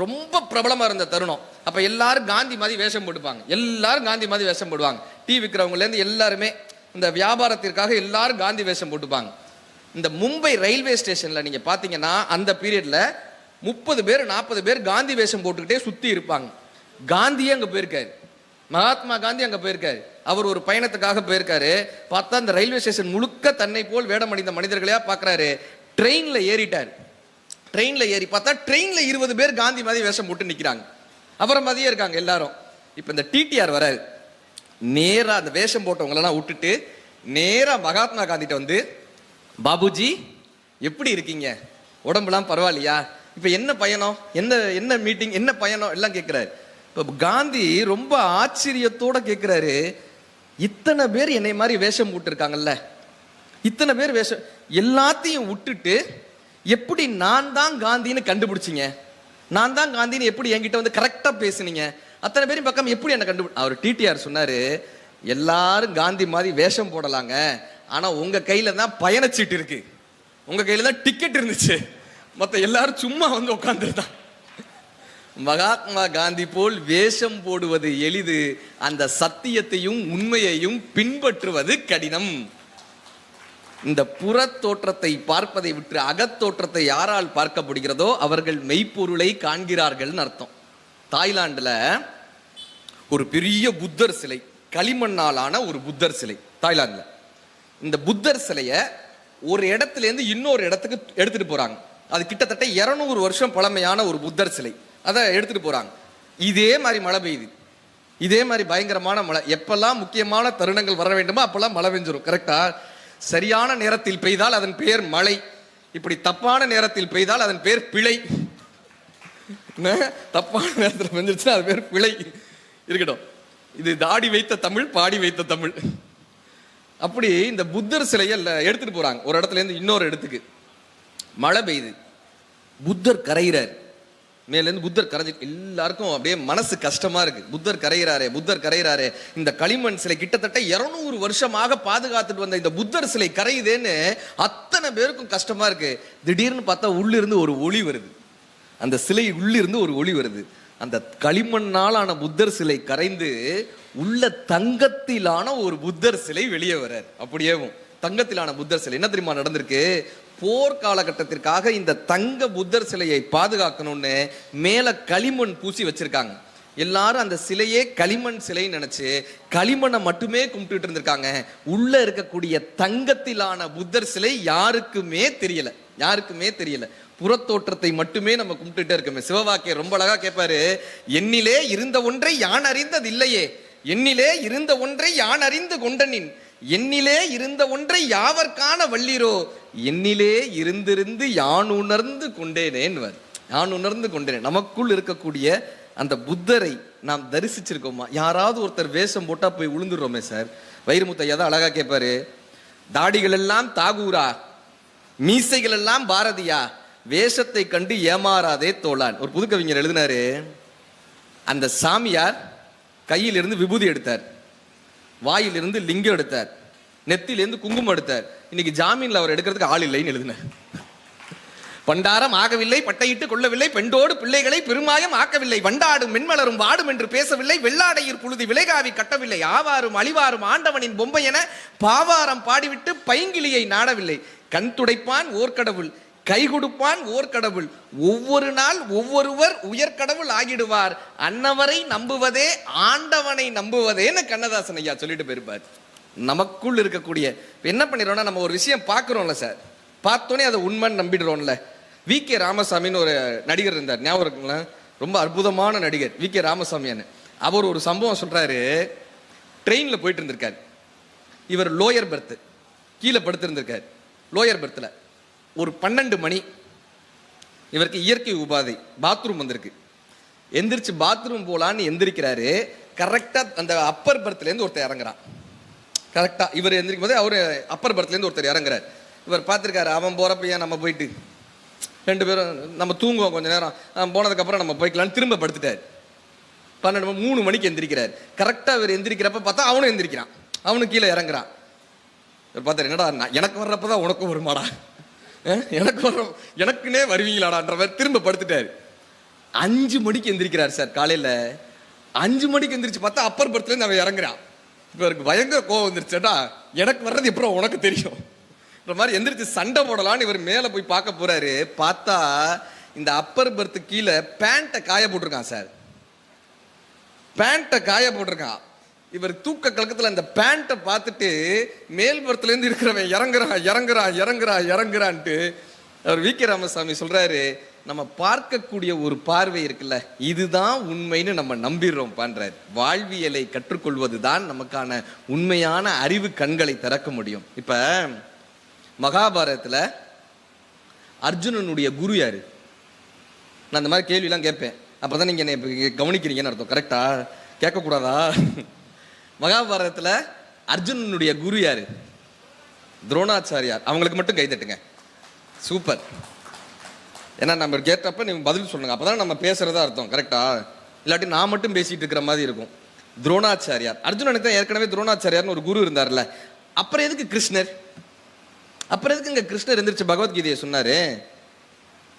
ரொம்ப பிரபலமா இருந்த தருணம். அப்ப எல்லாரும் காந்தி மாதிரி வேஷம் போட்டுப்பாங்க, எல்லாரும் காந்தி மாதிரி வேஷம் போடுவாங்க. டீ விற்கிறவங்கல இருந்து எல்லாருமே இந்த வியாபாரத்திற்காக எல்லாரும் காந்தி வேஷம் போட்டுப்பாங்க. இந்த மும்பை ரயில்வே ஸ்டேஷன்ல நீங்க பாத்தீங்கன்னா அந்த பீரியட்ல 30 பேர் 40 பேர் காந்தி வேஷம் போட்டுக்கிட்டே சுத்தி இருப்பாங்க. காந்தியே அங்க போயிருக்காரு, மகாத்மா காந்தி அங்க போயிருக்காரு, அவர் ஒரு பயணத்துக்காக போயிருக்காரு. பார்த்தா அந்த ரயில்வே ஸ்டேஷன் முழுக்க தன்னை போல் வேடம் அணிந்த மனிதர்களையா பாக்குறாரு. ட்ரெயின்ல ஏறிட்டார், ட்ரெயின்ல ஏறி பார்த்தா ட்ரெயின்ல 20 பேர் காந்தி மாதிரி வேஷம் போட்டு நிக்கிறாங்க. அவரை மாதிரியே இருக்காங்க எல்லாரும். இப்ப இந்த டிடிஆர் வராரு, நேரா அந்த வேஷம் போட்டவங்களெல்லாம் விட்டுட்டு நேரா மகாத்மா காந்திட்ட வந்து, பாபுஜி எப்படி இருக்கீங்க, உடம்புலாம் பரவாயில்லையா, இப்ப என்ன பயணம், என்ன என்ன மீட்டிங், என்ன பயணம் எல்லாம் கேட்கிறாரு. இப்ப காந்தி ரொம்ப ஆச்சரியத்தோட கேட்கிறாரு, இத்தனை பேர் என்னை மாதிரி வேஷம் போட்டு இருக்காங்கல்ல, இத்தனை பேர் வேஷம் எல்லாத்தையும் விட்டுட்டு எப்படி நான் தான் காந்தின்னு கண்டுபிடிச்சிங்க, நான் தான் காந்தின்னு எப்படி என்கிட்ட வந்து கரெக்டா பேசுனீங்க, அத்தனை பேரும் பக்கம் எப்படி என்ன அவர் டிடிஆர் சொன்னாரு, எல்லாரும் காந்தி மாதிரி வேஷம் போடலாங்க, ஆனா உங்க கையில தான் பயணச்சீட்டு இருக்கு, உங்க கையில தான் டிக்கெட் இருந்துச்சு, மத்த எல்லாரும் சும்மா வந்து உட்கார்ந்துருந்தான். மகாத்மா காந்தி போல் வேஷம் போடுவது எளிது, அந்த சத்தியத்தையும் உண்மையையும் பின்பற்றுவது கடினம். இந்த புற தோற்றத்தை பார்ப்பதை விட்டு அகத்தோற்றத்தை யாரால் பார்க்கப்படுகிறதோ அவர்கள் மெய்ப்பொருளை காண்கிறார்கள் அர்த்தம். தாய்லாந்துல ஒரு பெரிய புத்தர் சிலை, களிமண்ணாலான ஒரு புத்தர் சிலை தாய்லாந்துல. இந்த புத்தர் சிலைய ஒரு இடத்துல இருந்து இன்னொரு இடத்துக்கு எடுத்துட்டு போறாங்க. அது கிட்டத்தட்ட 200 வருஷம் பழமையான ஒரு புத்தர் சிலை. அதை எடுத்துட்டு போறாங்க. இதே மாதிரி மழை பெய்யுது, இதே மாதிரி பயங்கரமான மழை. எப்பெல்லாம் முக்கியமான தருணங்கள் வர வேண்டுமோ அப்பெல்லாம் மழை பெஞ்சிரும். கரெக்டா? சரியான நேரத்தில் பெய்தால் அதன் பெயர் மழை, இப்படி தப்பான நேரத்தில் பெய்தால் அதன் பெயர் பிழை. தப்பான நேரத்தில் பெஞ்சிருச்சுன்னா அது பேர் பிழை. இருக்கட்டும், இது தாடி வைத்த தமிழ், பாடி வைத்த தமிழ். அப்படி இந்த புத்தர் சிலையை எடுத்துட்டு போறாங்க ஒரு இடத்துல இருந்து இன்னொரு இடத்துக்கு. மழை பெய்யுது, புத்தர் கரைகிறார், மேல இருந்து புத்தர் கரைஞ்சி, எல்லாருக்கும் அப்படியே மனசு கஷ்டமா இருக்கு. புத்தர் கரைகிறாரே, புத்தர் கரைகிறாரே. இந்த களிமண் சிலை கிட்டத்தட்ட 200 வருஷமாக பாதுகாத்துட்டு வந்த இந்த புத்தர் சிலை கரையுதேன்னு அத்தனை பேருக்கும் கஷ்டமா இருக்கு. திடீர்னு பார்த்தா உள்ளிருந்து ஒரு ஒளி வருது, அந்த சிலை உள்ளிருந்து ஒரு ஒளி வருது. அந்த களிமண்ணாலான புத்தர் சிலை கரைந்து உள்ள தங்கத்திலான ஒரு புத்தர் சிலை வெளியே வர்றார். அப்படியேவும் தங்கத்திலான புத்தர் சிலை. என்ன தெரியுமா நடந்திருக்கு? போர் காலகட்டத்திற்காக இந்த தங்க புத்தர் சிலையை பாதுகாக்கணும்னு மேல களிமண் பூசி வச்சிருக்காங்க. எல்லாரும் அந்த சிலையே களிமண் சிலைன்னு நினைச்சு களிமண்ணை மட்டுமே கும்பிட்டு இருந்திருக்காங்க. உள்ள இருக்கக்கூடிய தங்கத்திலான புத்தர் சிலை யாருக்குமே தெரியல, யாருக்குமே தெரியல. புறத்தோற்றத்தை மட்டுமே நம்ம கும்பிட்டுட்டே இருக்கோமே. சிவவாக்கியர் ரொம்ப அழகா கேட்பாரு, எண்ணிலே இருந்த ஒன்றை யான் அறிந்தது இல்லையே, எண்ணிலே இருந்த ஒன்றை யான் அறிந்து கொண்டனின், எண்ணிலே இருந்த ஒன்றை யாவர்கான வள்ளீரோ, எண்ணிலே இருந்திருந்து யான் உணர்ந்து கொண்டேனேன்வர். யான் உணர்ந்து கொண்டேன். நமக்குள் இருக்கக்கூடிய அந்த புத்தரை நாம் தரிசிச்சிருக்கோமா? யாராவது ஒருத்தர் வேஷம் போட்டா போய் விழுந்துடுறோமே சார். வைரமுத்தையா தான் அழகா கேட்பாரு, தாடிகள் எல்லாம் தாகூரா, மீசைகள் எல்லாம் பாரதியா, வேஷத்தை கண்டு ஏமாறாதே தோளான். ஒரு புதுக்கவிஞர் எழுதினாரு, அந்த சாமியார் கையிலிருந்து விபூதி எடுத்தார், வாயிலிருந்து லிங்கம் எடுத்தார், நெத்திலிருந்து குங்குமம் எடுத்தார். இன்னைக்கு ஜாமீன்ல அவர் எடுக்கிறதுக்கு ஆள் இல்லைன்னு எழுதினார். பண்டாரம் ஆகவில்லை, பட்டையிட்டு கொள்ளவில்லை, பெண்டோடு பிள்ளைகளை பெருமாயம் ஆக்கவில்லை, வண்டாடும் மென்மலரும் வாடும் என்று பேசவில்லை, வெள்ளாடையர் புழுதி விலைகாவி கட்டவில்லை, ஆவாரும் அழிவாரும் ஆண்டவனின் பொம்மை என பாவாரம் பாடிவிட்டு பைங்கிலியை நாடவில்லை, கண் துடைப்பான் ஓர்கடவுள், கை கொடுப்பான் ஓர்கடவுள், ஒவ்வொரு நாள் ஒவ்வொருவர் உயர்கடவுள் ஆகிடுவார், அன்னவரை நம்புவதே ஆண்டவனை நம்புவதேன்னு கண்ணதாசன் ஐயா சொல்லிட்டு போயிருப்பார். நமக்குள் இருக்கக்கூடிய என்ன பண்ணிடுறோம்னா, நம்ம ஒரு விஷயம் பார்க்குறோம்ல சார், பார்த்தோன்னே அதை உண்மைன்னு நம்பிடுறோம்ல. வி.கே. ராமசாமின்னு ஒரு நடிகர் இருந்தார், ஞாபகம் இருக்குங்களா? ரொம்ப அற்புதமான நடிகர் வி.கே. ராமசாமின்னு. அவர் ஒரு சம்பவம் சொல்றாரு. ட்ரெயின்ல போயிட்டு இருந்திருக்காரு, இவர் லோயர் பெர்த் கீழே படுத்திருந்திருக்காரு. லோயர் பெர்த்ல ஒரு 12 மணி, இவருக்கு இயற்கை உபாதை, பாத்ரூம் வந்திருக்கு. எந்திரிச்சு பாத்ரூம் போலான்னு எந்திரிக்கிறாரு. கரெக்டா அந்த அப்பர் பர்த்ல இருந்து ஒருத்தர் இறங்குறான். கரெக்டா இவர் எந்திரிக்கும் போது அவரு அப்பர் பர்த்ல இருந்து ஒருத்தர் இறங்குறாரு. இவர் பார்த்திருக்காரு, அவன் போறப்ப ஏன் நம்ம போயிட்டு 2 பேரும் நம்ம தூங்குவோம் கொஞ்ச நேரம், போனதுக்கு அப்புறம் நம்ம போய்க்கலான்னு திரும்ப படுத்துட்டாரு. 12 3 மணிக்கு எந்திரிக்கிறார். கரெக்டா இவர் எந்திரிக்கிறப்ப பார்த்தா அவனும் எந்திரிக்கிறான், அவனும் கீழே இறங்குறான். இவர் பார்த்தாரு, என்னடா எனக்கு வர்றப்பதான் உனக்கும் வருமாடா, எனக்கு வர்ற எனக்குன்னே வருவீங்களாடான்ற மாதிரி திரும்ப படுத்துட்டாரு. 5 மணிக்கு எந்திரிக்கிறார் சார். காலையில 5 மணிக்கு எந்திரிச்சு பார்த்தா அப்பர் பர்த்ல இருந்து அவன் இறங்குறான். இவருக்கு பயங்கர கோவம் வந்துருச்சேடா, எனக்கு வர்றது எப்பறம் உனக்கு தெரியும் மாதிரி எந்திரிச்சு சண்டை போடலான்னு இவர் மேல போய் பார்க்க போறாரு. பார்த்தா இந்த அப்பர் பர்த் கீழே பேண்ட்டை காய போட்டிருக்கான் சார், பேண்ட்டை காய போட்டிருக்கான். இவர் தூக்க கலக்கத்துல அந்த பேண்ட்டை பார்த்துட்டு மேல் பர்த்ல இருந்து இருக்கிறவன் இறங்குறான் இறங்குறான் இறங்குறான் இறங்குறான்ட்டு அவர் வி.கே. ராமசாமி சொல்றாரு, நம்ம பார்க்கக்கூடிய ஒரு பார்வை இருக்குல்ல, இதுதான் உண்மைன்னு நம்ம நம்பிடுறோம் பண்றாரு. வாழ்வியலை கற்றுக்கொள்வதுதான் நமக்கான உண்மையான அறிவு கண்களை திறக்க முடியும். இப்ப மகாபாரதத்துல அர்ஜுனனுடைய குரு யாரு? நான் இந்த மாதிரி கேள்வியெல்லாம் கேட்பேன், அப்பதான் நீங்க என்ன கவனிக்கிறீங்கன்னு அர்த்தம். கரெக்டா? கேட்கக்கூடாதா? மகாபாரதத்துல அர்ஜுனனுடைய குரு யாரு? துரோணாச்சாரியார். அவங்களுக்கு மட்டும் கை தட்டுங்க. சூப்பர். ஏன்னா நம்ம கேட்டப்ப நீங்க பதில் சொல்லுங்க, அப்பதான் நம்ம பேசுறதா அர்த்தம். கரெக்டா? இல்லாட்டி நான் மட்டும் பேசிட்டு இருக்கிற மாதிரி இருக்கும். துரோணாச்சாரியார். அர்ஜுனனுக்கு தான் ஏற்கனவே துரோணாச்சாரியார்னு ஒரு குரு இருந்தார்ல, அப்புறம் எதுக்கு கிருஷ்ணர்? அப்புறம் எதுக்கு இங்க கிருஷ்ணர் எந்திரிச்சு பகவத்கீதையை சொன்னாரு?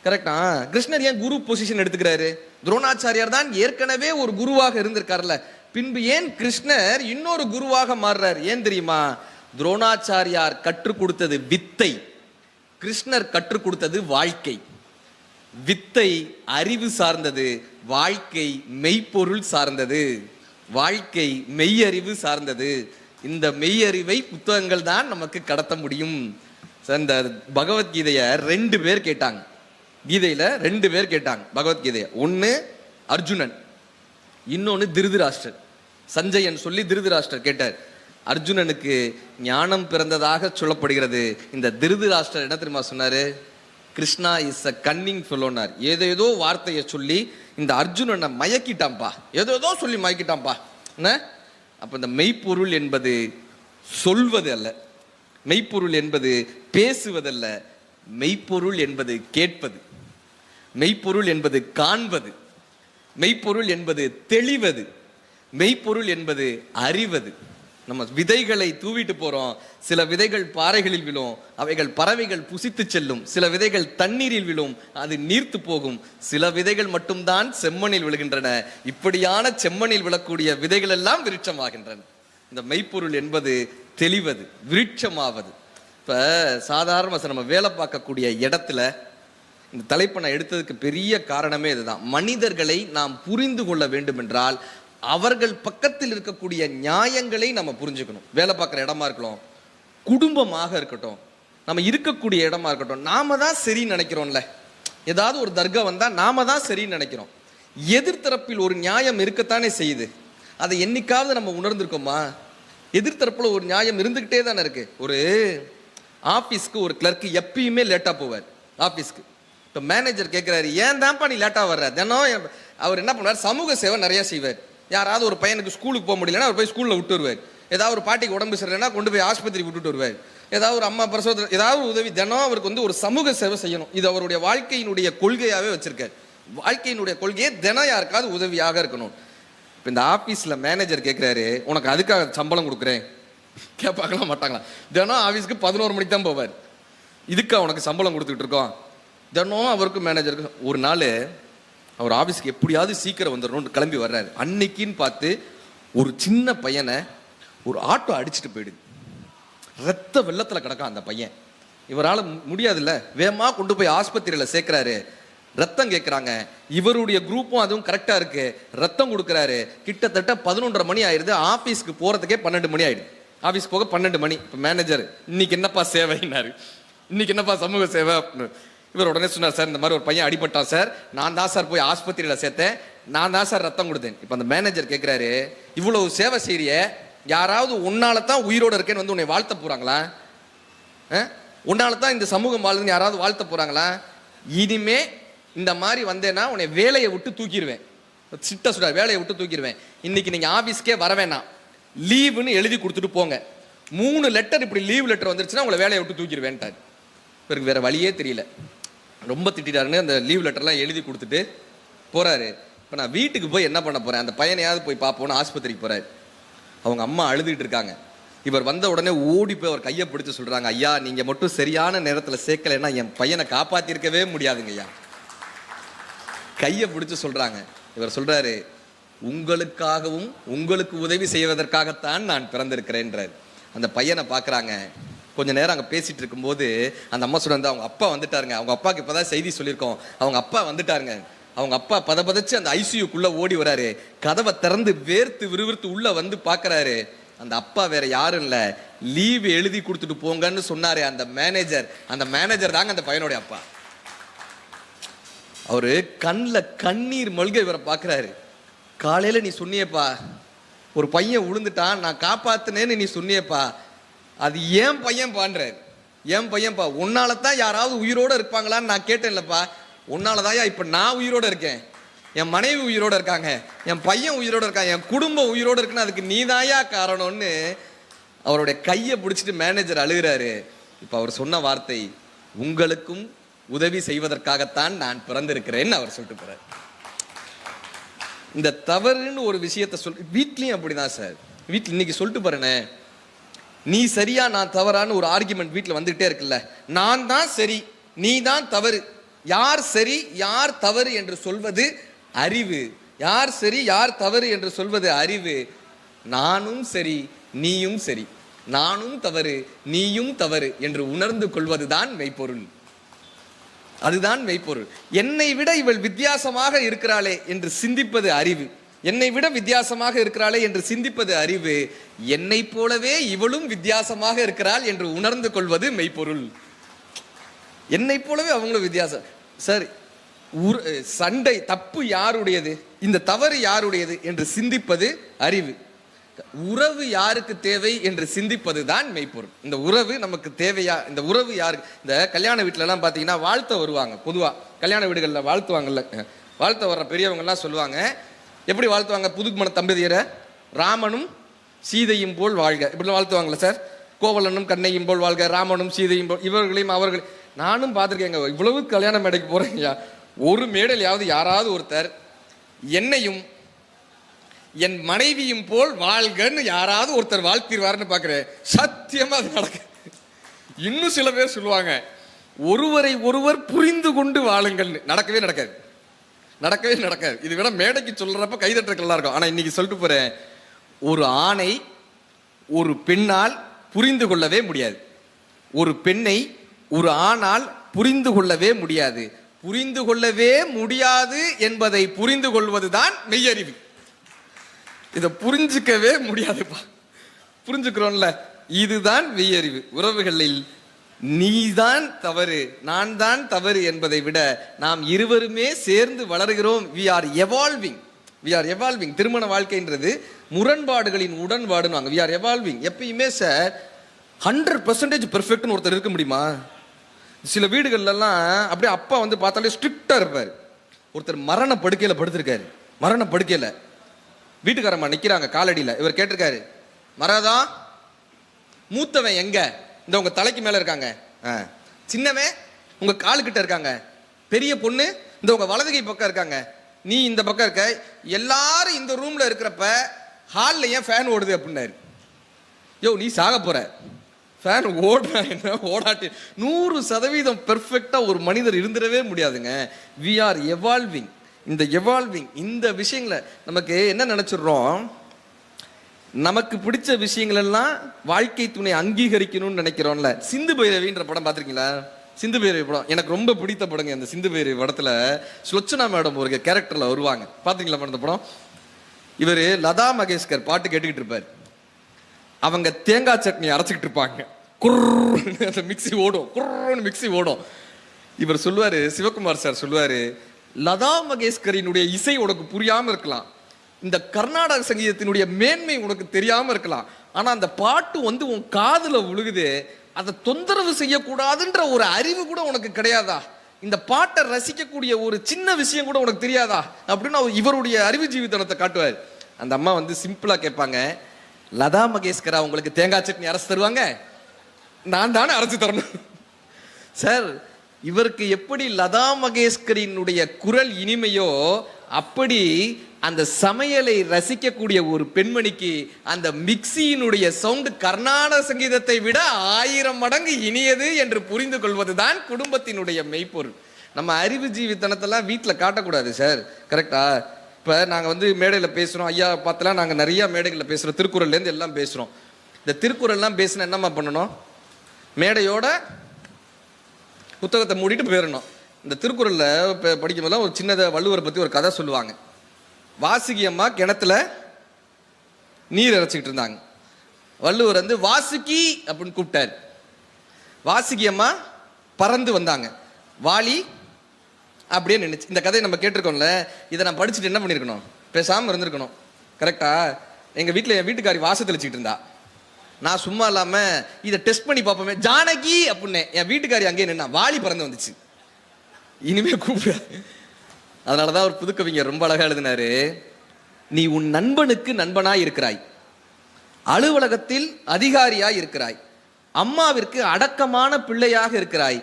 கரெக்டா? கிருஷ்ணர் ஏன் குரு பொசிஷன் எடுத்துக்கிறாரு? துரோணாச்சாரியார் தான் ஏற்கனவே ஒரு குருவாக இருந்திருக்காருல்ல, பின்பு ஏன் கிருஷ்ணர் இன்னொரு குருவாக மாறுறார்? ஏன் தெரியுமா? துரோணாச்சாரியார் கற்றுக் கொடுத்தது வித்தை, கிருஷ்ணர் கற்றுக் கொடுத்தது வாழ்க்கை. வித்தை அறிவு சார்ந்தது, வாழ்க்கை மெய்ப்பொருள் சார்ந்தது, வாழ்க்கை மெய்யறிவு சார்ந்தது. இந்த மெய்யறிவை புத்தகங்கள் தான் நமக்கு கடத்த முடியும். இந்த பகவத்கீதைய 2 பேர் கேட்டாங்க. கீதையில 2 பேர் கேட்டாங்க பகவத்கீதைய. ஒன்னு அர்ஜுனன், இன்னொன்னு திருதராஷ்டிரர். சஞ்சயன் சொல்லி திருதராஷ்டிரர் கேட்டார். அர்ஜுனனுக்கு ஞானம் பிறந்ததாக சொல்லப்படுகிறது. இந்த திருதராஷ்டிரர் என்ன தெரியுமா சொன்னாரு? கிருஷ்ணா இஸ் அ கன்னிங் ஃபெலோனார். ஏதோ வார்த்தையை சொல்லி இந்த அர்ஜுனனை மயக்கிட்டான்பா, ஏதோ சொல்லி மயக்கிட்டான்பா. அப்ப இந்த மெய்ப்பொருள் என்பது சொல்வது அல்ல, மெய்ப்பொருள் என்பது பேசுவதல்ல, மெய்ப்பொருள் என்பது கேட்பது, மெய்ப்பொருள் என்பது காண்பது, மெய்ப்பொருள் என்பது தெளிவது, மெய்ப்பொருள் என்பது அறிவது. நம்ம விதைகளை தூவிட்டு போறோம், சில விதைகள் பாறைகளில் விழும், அவைகள் பறவைகள் புசித்து செல்லும். சில விதைகள் தண்ணீரில் விழும், அது நீர்த்து போகும். சில விதைகள் மட்டும்தான் செம்மண்ணில் விழுகின்றன. இப்படியான செம்மண்ணில் விழக்கூடிய விதைகள் எல்லாம் விருட்சமாகின்றன. இந்த மெய்ப்பொருள் என்பது தெளிவது, விருட்சமாவது. இப்ப சாதாரண நம்ம வேலை பார்க்கக்கூடிய இடத்துல இந்த தலைப்பை நான் எடுத்ததுக்கு பெரிய காரணமே இதுதான். மனிதர்களை நாம் புரிந்து கொள்ள வேண்டும் என்றால் அவர்கள் பக்கத்தில் இருக்கக்கூடிய நியாயங்களை நம்ம புரிஞ்சுக்கணும். வேலை பார்க்குற இடமா இருக்கட்டும், குடும்பமாக இருக்கட்டும், நம்ம இருக்கக்கூடிய இடமா இருக்கட்டும், நாம தான் சரின்னு நினைக்கிறோம்ல. ஏதாவது ஒரு தர்கா வந்தா நாம தான் சரின்னு நினைக்கிறோம். எதிர்த்தரப்பில் ஒரு நியாயம் இருக்கத்தானே செய்யுது. அதை என்னைக்காவது நம்ம உணர்ந்திருக்கோமா? எதிர்த்தரப்புல ஒரு நியாயம் இருந்துகிட்டே தானே இருக்கு. ஒரு ஆபீஸ்க்கு ஒரு கிளர்க்கு எப்பயுமே லேட்டா போவார் ஆபீஸ்க்கு. இப்போ மேனேஜர் கேட்கிறாரு, ஏன் தான்ப்பா நீ லேட்டா வர்ற? தினம் அவர் என்ன பண்ணுவார்? சமூக சேவை நிறைய செய்வார். யாராவது ஒரு பையனுக்கு ஸ்கூலுக்கு போக முடியலன்னா அவர் போய் ஸ்கூலில் விட்டு வருவார். ஏதாவது ஒரு பாட்டிக்கு உடம்பு சரியில்லைன்னா கொண்டு போய் ஆஸ்பத்திரி விட்டுட்டு வருவார். ஏதாவது ஒரு அம்மா பிரசவ ஏதாவது உதவி, தினம் அவருக்கு ஒரு சமூக சேவை செய்யணும். இது அவருடைய வாழ்க்கையினுடைய கொள்கையாகவே வச்சிருக்காரு. வாழ்க்கையினுடைய கொள்கையே தினம் யாருக்காவது உதவியாக இருக்கணும். இப்போ இந்த ஆஃபீஸில் மேனேஜர் கேட்குறாரு, உனக்கு அதுக்காக சம்பளம் கொடுக்குறேன் கேட்பாங்களா மாட்டாங்களா? தினம் ஆஃபீஸ்க்கு 11 மணிக்கு தான் போவார். இதுக்கா உனக்கு சம்பளம் கொடுத்துக்கிட்டு இருக்கோம்? தினம் அவருக்கு மேனேஜருக்கு ஒரு நாள் அவர் ஆஃபீஸ்க்கு எப்படியாவது சீக்கிரம் வந்துடணும்னு கிளம்பி வர்றாரு. அன்னைக்குன்னு பார்த்து ஒரு சின்ன பையனை ஒரு ஆட்டோ அடிச்சுட்டு போயிடுது. ரத்த வெள்ளத்தில் கிடக்கான் அந்த பையன். இவரால் முடியாதுல்ல, வேகமா கொண்டு போய் ஆஸ்பத்திரியில் சேர்க்கிறாரு. ரத்தம் கேட்குறாங்க. இவருடைய குரூப்பும் அதுவும் கரெக்டாக இருக்கு. ரத்தம் கொடுக்குறாரு. கிட்டத்தட்ட 11:30 மணி ஆயிடுது. ஆஃபீஸ்க்கு போகிறதுக்கே 12 மணி ஆயிடுது. ஆஃபீஸ் போக 12 மணி. இப்போ மேனேஜர், இன்னைக்கு என்னப்பா சேவைன்னாரு. இன்னைக்கு என்னப்பா சமூக சேவை அப்படின்னு. இவர் உடனே சொன்னார், சார் இந்த மாதிரி ஒரு பையன் அடிபட்டான் சார், நான் தான் சார் போய் ஆஸ்பத்திரியில் சேர்த்தேன், நான் தான் சார் ரத்தம் கொடுத்தேன். இப்போ அந்த மேனேஜர் கேட்குறாரு, இவ்வளவு சேவை செய்ய யாராவது உன்னால தான் உயிரோடு இருக்கேன்னு வந்து உன்னை வாழ்த்த போறாங்களா? உன்னால தான் இந்த சமூகம் வாழுதுன்னு யாராவது வாழ்த்த போறாங்களா? இனிமே இந்த மாதிரி வந்தேன்னா உன்னை வேலையை விட்டு தூக்கிடுவேன். சிட்ட சொல்றாரு, வேலையை விட்டு தூக்கிடுவேன். இன்னைக்கு நீங்க ஆபீஸ்க்கே வர வேணாம், லீவுன்னு எழுதி கொடுத்துட்டு போங்க. 3 லெட்டர் இப்படி லீவ் லெட்டர் வந்துருச்சுன்னா உங்களை வேலையை விட்டு தூக்கிடுவேன்ட்டாரு. இவருக்கு வேற வழியே தெரியல. ரொம்ப திட்டாருன்னு அந்த லீவ் லெட்டர்லாம் எழுதி கொடுத்துட்டு போறாரு. இப்போ நான் வீட்டுக்கு போய் என்ன பண்ண போறேன்? அந்த பையனையாவது போய் பார்ப்போன்னு ஆஸ்பத்திரிக்கு போறாரு. அவங்க அம்மா அழுதுகிட்டு இருக்காங்க. இவர் வந்த உடனே ஓடி போய் அவர் கையை பிடிச்சு சொல்றாங்க, ஐயா நீங்க மட்டும் சரியான நேரத்தில் சேர்க்கலைன்னா என் பையனை காப்பாத்திருக்கவே முடியாதுங்க ஐயா. கையை பிடிச்சு சொல்றாங்க. இவர் சொல்றாரு, உங்களுக்காகவும் உங்களுக்கு உதவி செய்வதற்காகத்தான் நான் பிறந்திருக்கிறேன்றார். அந்த பையனை பார்க்குறாங்க. கொஞ்ச நேரம் அங்கே பேசிட்டு இருக்கும்போது அந்த அம்மா சொல்றாங்க, அவங்க அப்பா வந்துட்டாருங்க. அவங்க அப்பாவுக்கு இப்போதான் செய்தி சொல்லியிருக்கோம், அவங்க அப்பா வந்துட்டாருங்க. அவங்க அப்பா பதச்சு அந்த ஐசியூக்குள்ள ஓடி வராரு. கதவை திறந்து வேர்த்து விறுவிறுத்து உள்ள வந்து பார்க்கறாரு. அந்த அப்பா வேற யாரும் இல்ல, லீவ் எழுதி கொடுத்துட்டு போங்கன்னு சொன்னாரு அந்த மேனேஜர் தாங்க அந்த பையனுடைய அப்பா. அவரு கண்ணில் கண்ணீர் மல்க இவரை பார்க்கிறாரு. காலையில நீ சொன்னியப்பா, ஒரு பையன் விழுந்துட்டான், நான் காப்பாத்தினேன்னு நீ சொன்னியப்பா, அது ஏன் பையன் பான்றாரு. ஏன் பையன்பா, உன்னால தான் யாராவது உயிரோட இருப்பாங்களான்னு நான் கேட்டேன்லப்பா, உன்னாலதாயா இப்ப நான் உயிரோட இருக்கேன், என் மனைவி உயிரோட இருக்காங்க, என் பையன் உயிரோட இருக்கான், என் குடும்பம் உயிரோட இருக்குன்னு அதுக்கு நீதாயா காரணம்னு அவருடைய கையை பிடிச்சிட்டு மேனேஜர் அழுகிறாரு. இப்ப அவர் சொன்ன வார்த்தை, உங்களுக்கும் உதவி செய்வதற்காகத்தான் நான் பிறந்திருக்கிறேன்னு அவர் சொல்லிட்டு போறாரு. இந்த தவறுன்னு ஒரு விஷயத்த வீட்லயும் அப்படிதான் சார். வீட்டில் இன்னைக்கு சொல்லிட்டு பாருனே, நீ சரியா நான் தவறான்னு ஒரு ஆர்குமெண்ட் வீட்டில் வந்துகிட்டே இருக்குல்ல. நான் தான் சரி, நீ தான் தவறு. யார் சரி யார் தவறு என்று சொல்வது அறிவு. யார் சரி யார் தவறு என்று சொல்வது அறிவு. நானும் சரி நீயும் சரி, நானும் தவறு நீயும் தவறு என்று உணர்ந்து கொள்வதுதான் மெய்ப்பொருள். அதுதான் மெய்ப்பொருள். என்னை விட இவள் வித்தியாசமாக இருக்கிறாளே என்று சிந்திப்பது அறிவு. என்னை விட வித்தியாசமாக இருக்கிறாளே என்று சிந்திப்பது அறிவு. என்னை போலவே இவளும் வித்தியாசமாக இருக்கிறாள் என்று உணர்ந்து கொள்வது மெய்ப்பொருள். என்னை போலவே அவங்களும் வித்தியாசம். சார், சண்டை தப்பு யாருடையது, இந்த தவறு யாருடையது என்று சிந்திப்பது அறிவு. உறவு யாருக்கு தேவை என்று சிந்திப்பது தான் மெய்ப்பொருள். இந்த உறவு நமக்கு தேவையா, இந்த உறவு யாருக்கு. இந்த கல்யாண வீட்டுல எல்லாம் பாத்தீங்கன்னா வாழ்த்த வருவாங்க. பொதுவா கல்யாண வீடுகளில் வாழ்த்துவாங்கல்ல, வாழ்த்த வர்ற பெரியவங்க எல்லாம் சொல்லுவாங்க. எப்படி வாழ்த்துவாங்க? புதுமண தம்பதியரை ராமனும் சீதையும் போல் வாழ்க இப்படி வாழ்த்துவாங்கல்ல சார். கோவலனும் கண்ணையும் போல் வாழ்க, ராமனும் சீதையும் போல், இவர்களையும் அவர்கள். நானும் பார்த்துருக்கேங்க, இவ்வளவு கல்யாண மேடைக்கு போறேங்க, ஒரு மேடையிலாவது யாராவது ஒருத்தர் என்னையும் என் மனைவியும் போல் வாழ்கன்னு யாராவது ஒருத்தர் வாழ்த்திடுவாருன்னு பார்க்குறேன். சத்தியமா அது நடக்க. இன்னும் சில பேர் சொல்லுவாங்க, ஒருவரை ஒருவர் புரிந்து கொண்டு வாழுங்கள்னு. நடக்கவே நடக்காது, நடக்கவே நடக்காது. இது விட மேடைக்கு சொல்றப்ப கைதட்டலாம் இருக்கும். ஆனா இன்னைக்கு சொல்லிட்டு போறேன், ஒரு ஆணை ஒரு பெண்ணால் புரிந்து கொள்ளவே முடியாது. ஒரு பெண்ணை ஒரு ஆணால் புரிந்து கொள்ளவே முடியாது. புரிந்து கொள்ளவே முடியாது என்பதை புரிந்து கொள்வதுதான் மெய்யறிவு. இதை புரிஞ்சுக்கவே முடியாதுப்பா, புரிஞ்சுக்கிறோம்ல, இதுதான் மெய்யறிவு. உறவுகளில் நீதான் தவறு நான் தான் தவறு என்பதை விட நாம் இருவருமே சேர்ந்து வளர்கிறோம். we are evolving. திருமண வாழ்க்கைன்றது முரண்பாடுகளின் உடன்பாடுன்னு. we are evolving. எப்பயுமே சார் 100% பெர்ஃபெக்ட்னு ஒருத்தர் இருக்க முடியுமா? சில வீடுகள்லாம் அப்படியே அப்பா வந்து பார்த்தாலே ஸ்ட்ரிக்டா இருப்பார். ஒருத்தர் மரண படுக்கையில படுத்திருக்காரு. மரண படுக்கையில வீட்டுக்காரம்மா நிக்கிறாங்க காலடியில. இவர் கேட்டிருக்காரு, மராதா மூத்தவன் எங்க? இந்த உங்க தலைக்கு மேல இருக்காங்க. சின்னவன் உங்க காலுக்கிட்ட இருக்காங்க. பெரிய பொண்ணு இந்த உங்க வலதுகை பக்கம் இருக்காங்க. நீ இந்த பக்கம் இருக்க. எல்லாரும் இந்த ரூம்ல இருக்கிறப்ப ஹால்ல ஏன் ஃபேன் ஓடுது அப்படின்னாரு. யோ, நீ சாக போற, ஃபேன் ஓடுறா என்ன ஓடாட்டி 100% பெர்ஃபெக்டா ஒரு மனிதர் இருந்துடவே முடியாதுங்க. we are evolving. இந்த எவால்விங், இந்த விஷயங்களை நமக்கு என்ன நினைச்சிடுறோம், நமக்கு பிடிச்ச விஷயங்கள் எல்லாம் வாழ்க்கை துணை அங்கீகரிக்கணும்னு நினைக்கிறோம்ல. சிந்து பைரவின்ற படம் பார்த்துருக்கீங்களா? சிந்து பைரவி படம் எனக்கு ரொம்ப பிடித்த படங்க. அந்த சிந்து பைரவி படத்துல சுலோச்சனா மேடம் ஒரு கேரக்டர்ல வருவாங்க. பாத்தீங்களா மேடம் இந்த படம்? இவர் லதா மங்கேஷ்கர் பாட்டு கேட்டுக்கிட்டு இருப்பார். அவங்க தேங்காய் சட்னி அரைச்சிக்கிட்டு இருப்பாங்க. குர்ன்னு மிக்சி ஓடும், குர்ன்னு மிக்சி ஓடும். இவர் சொல்லுவாரு, சிவகுமார் சார் சொல்லுவாரு, லதா மங்கேஷ்கரினுடைய இசை உனக்கு புரியாம இருக்கலாம், இந்த கர்நாடக சங்கீதத்தினுடைய மேன்மை உனக்கு தெரியாம இருக்கலாம், ஆனா அந்த பாட்டு வந்து உன் காதுல விழுகுது, அதை தொந்தரவு செய்யக்கூடாதுன்ற ஒரு அறிவு கூட உனக்கு கிடையாதா? இந்த பாட்டை ரசிக்கக்கூடிய ஒரு சின்ன விஷயம் கூட உனக்கு தெரியாதா அப்படின்னு இவருடைய அறிவு ஜீவிதனத்தை காட்டுவார். அந்த அம்மா வந்து சிம்பிளா கேட்பாங்க, லதா மங்கேஷ்கரா உங்களுக்கு தேங்காய் சட்னி அரைச்சு தருவாங்க? நான் தானே அரைச்சு தரணும். சார், இவருக்கு எப்படி லதா மங்கேஷ்கரினுடைய குரல் இனிமையோ அப்படி அந்த சமையலை ரசிக்கக்கூடிய ஒரு பெண்மணிக்கு அந்த மிக்சியினுடைய சவுண்ட் கர்நாடக சங்கீதத்தை விட 1000 மடங்கு இனியது என்று புரிந்து கொள்வதுதான் குடும்பத்தினுடைய மெய்ப்பொருள். நம்ம அறிவு ஜீவித்தனத்தெல்லாம் வீட்டில் காட்டக்கூடாது சார். கரெக்டா? இப்போ நாங்கள் வந்து மேடையில் பேசுகிறோம், ஐயா பார்த்தலாம் நாங்கள் நிறையா மேடைகளில் பேசுகிறோம், திருக்குறள்லேருந்து எல்லாம் பேசுகிறோம். இந்த திருக்குறள்லாம் பேசினா என்னம்மா பண்ணணும்? மேடையோட புத்தகத்தை மூடிட்டு போயிடணும். இந்த திருக்குறளில் படிக்கும் போதெல்லாம் ஒரு சின்னதை வள்ளுவரை பற்றி ஒரு கதை சொல்லுவாங்க. வாசுகி அம்மா கிணத்துல நீர் இறைச்சிக்கிட்டு இருந்தாங்க. வள்ளுவர் வந்து வாசுகி அப்படின்னு கூப்பிட்டார். வாசுகி அம்மா பறந்து வந்தாங்க, வாலி அப்படியே நினைச்சு. இந்த கதையை நம்ம கேட்டிருக்கோம்ல, இதை நான் படிச்சுட்டு என்ன பண்ணிருக்கணும், பேசாம இருந்திருக்கணும். கரெக்டா? எங்க வீட்டுல என் வீட்டுக்காரி வாச தெளிச்சுட்டு இருந்தா, நான் சும்மா இல்லாம இதை டெஸ்ட் பண்ணி பார்ப்போமே ஜானகி அப்படின்னு. என் வீட்டுக்காரி அங்கேயே நின்னா, வாலி பறந்து வந்துச்சு. இனிமே கூப்பிட. அதனாலதான் ஒரு புதுக்கவிஞர் ரொம்ப அழகா எழுதினாரு, நீ உன் நண்பனுக்கு நண்பனாய் இருக்கிறாய், அலுவலகத்தில் அதிகாரியாய் இருக்கிறாய், அம்மாவிற்கு அடக்கமான பிள்ளையாக இருக்கிறாய்,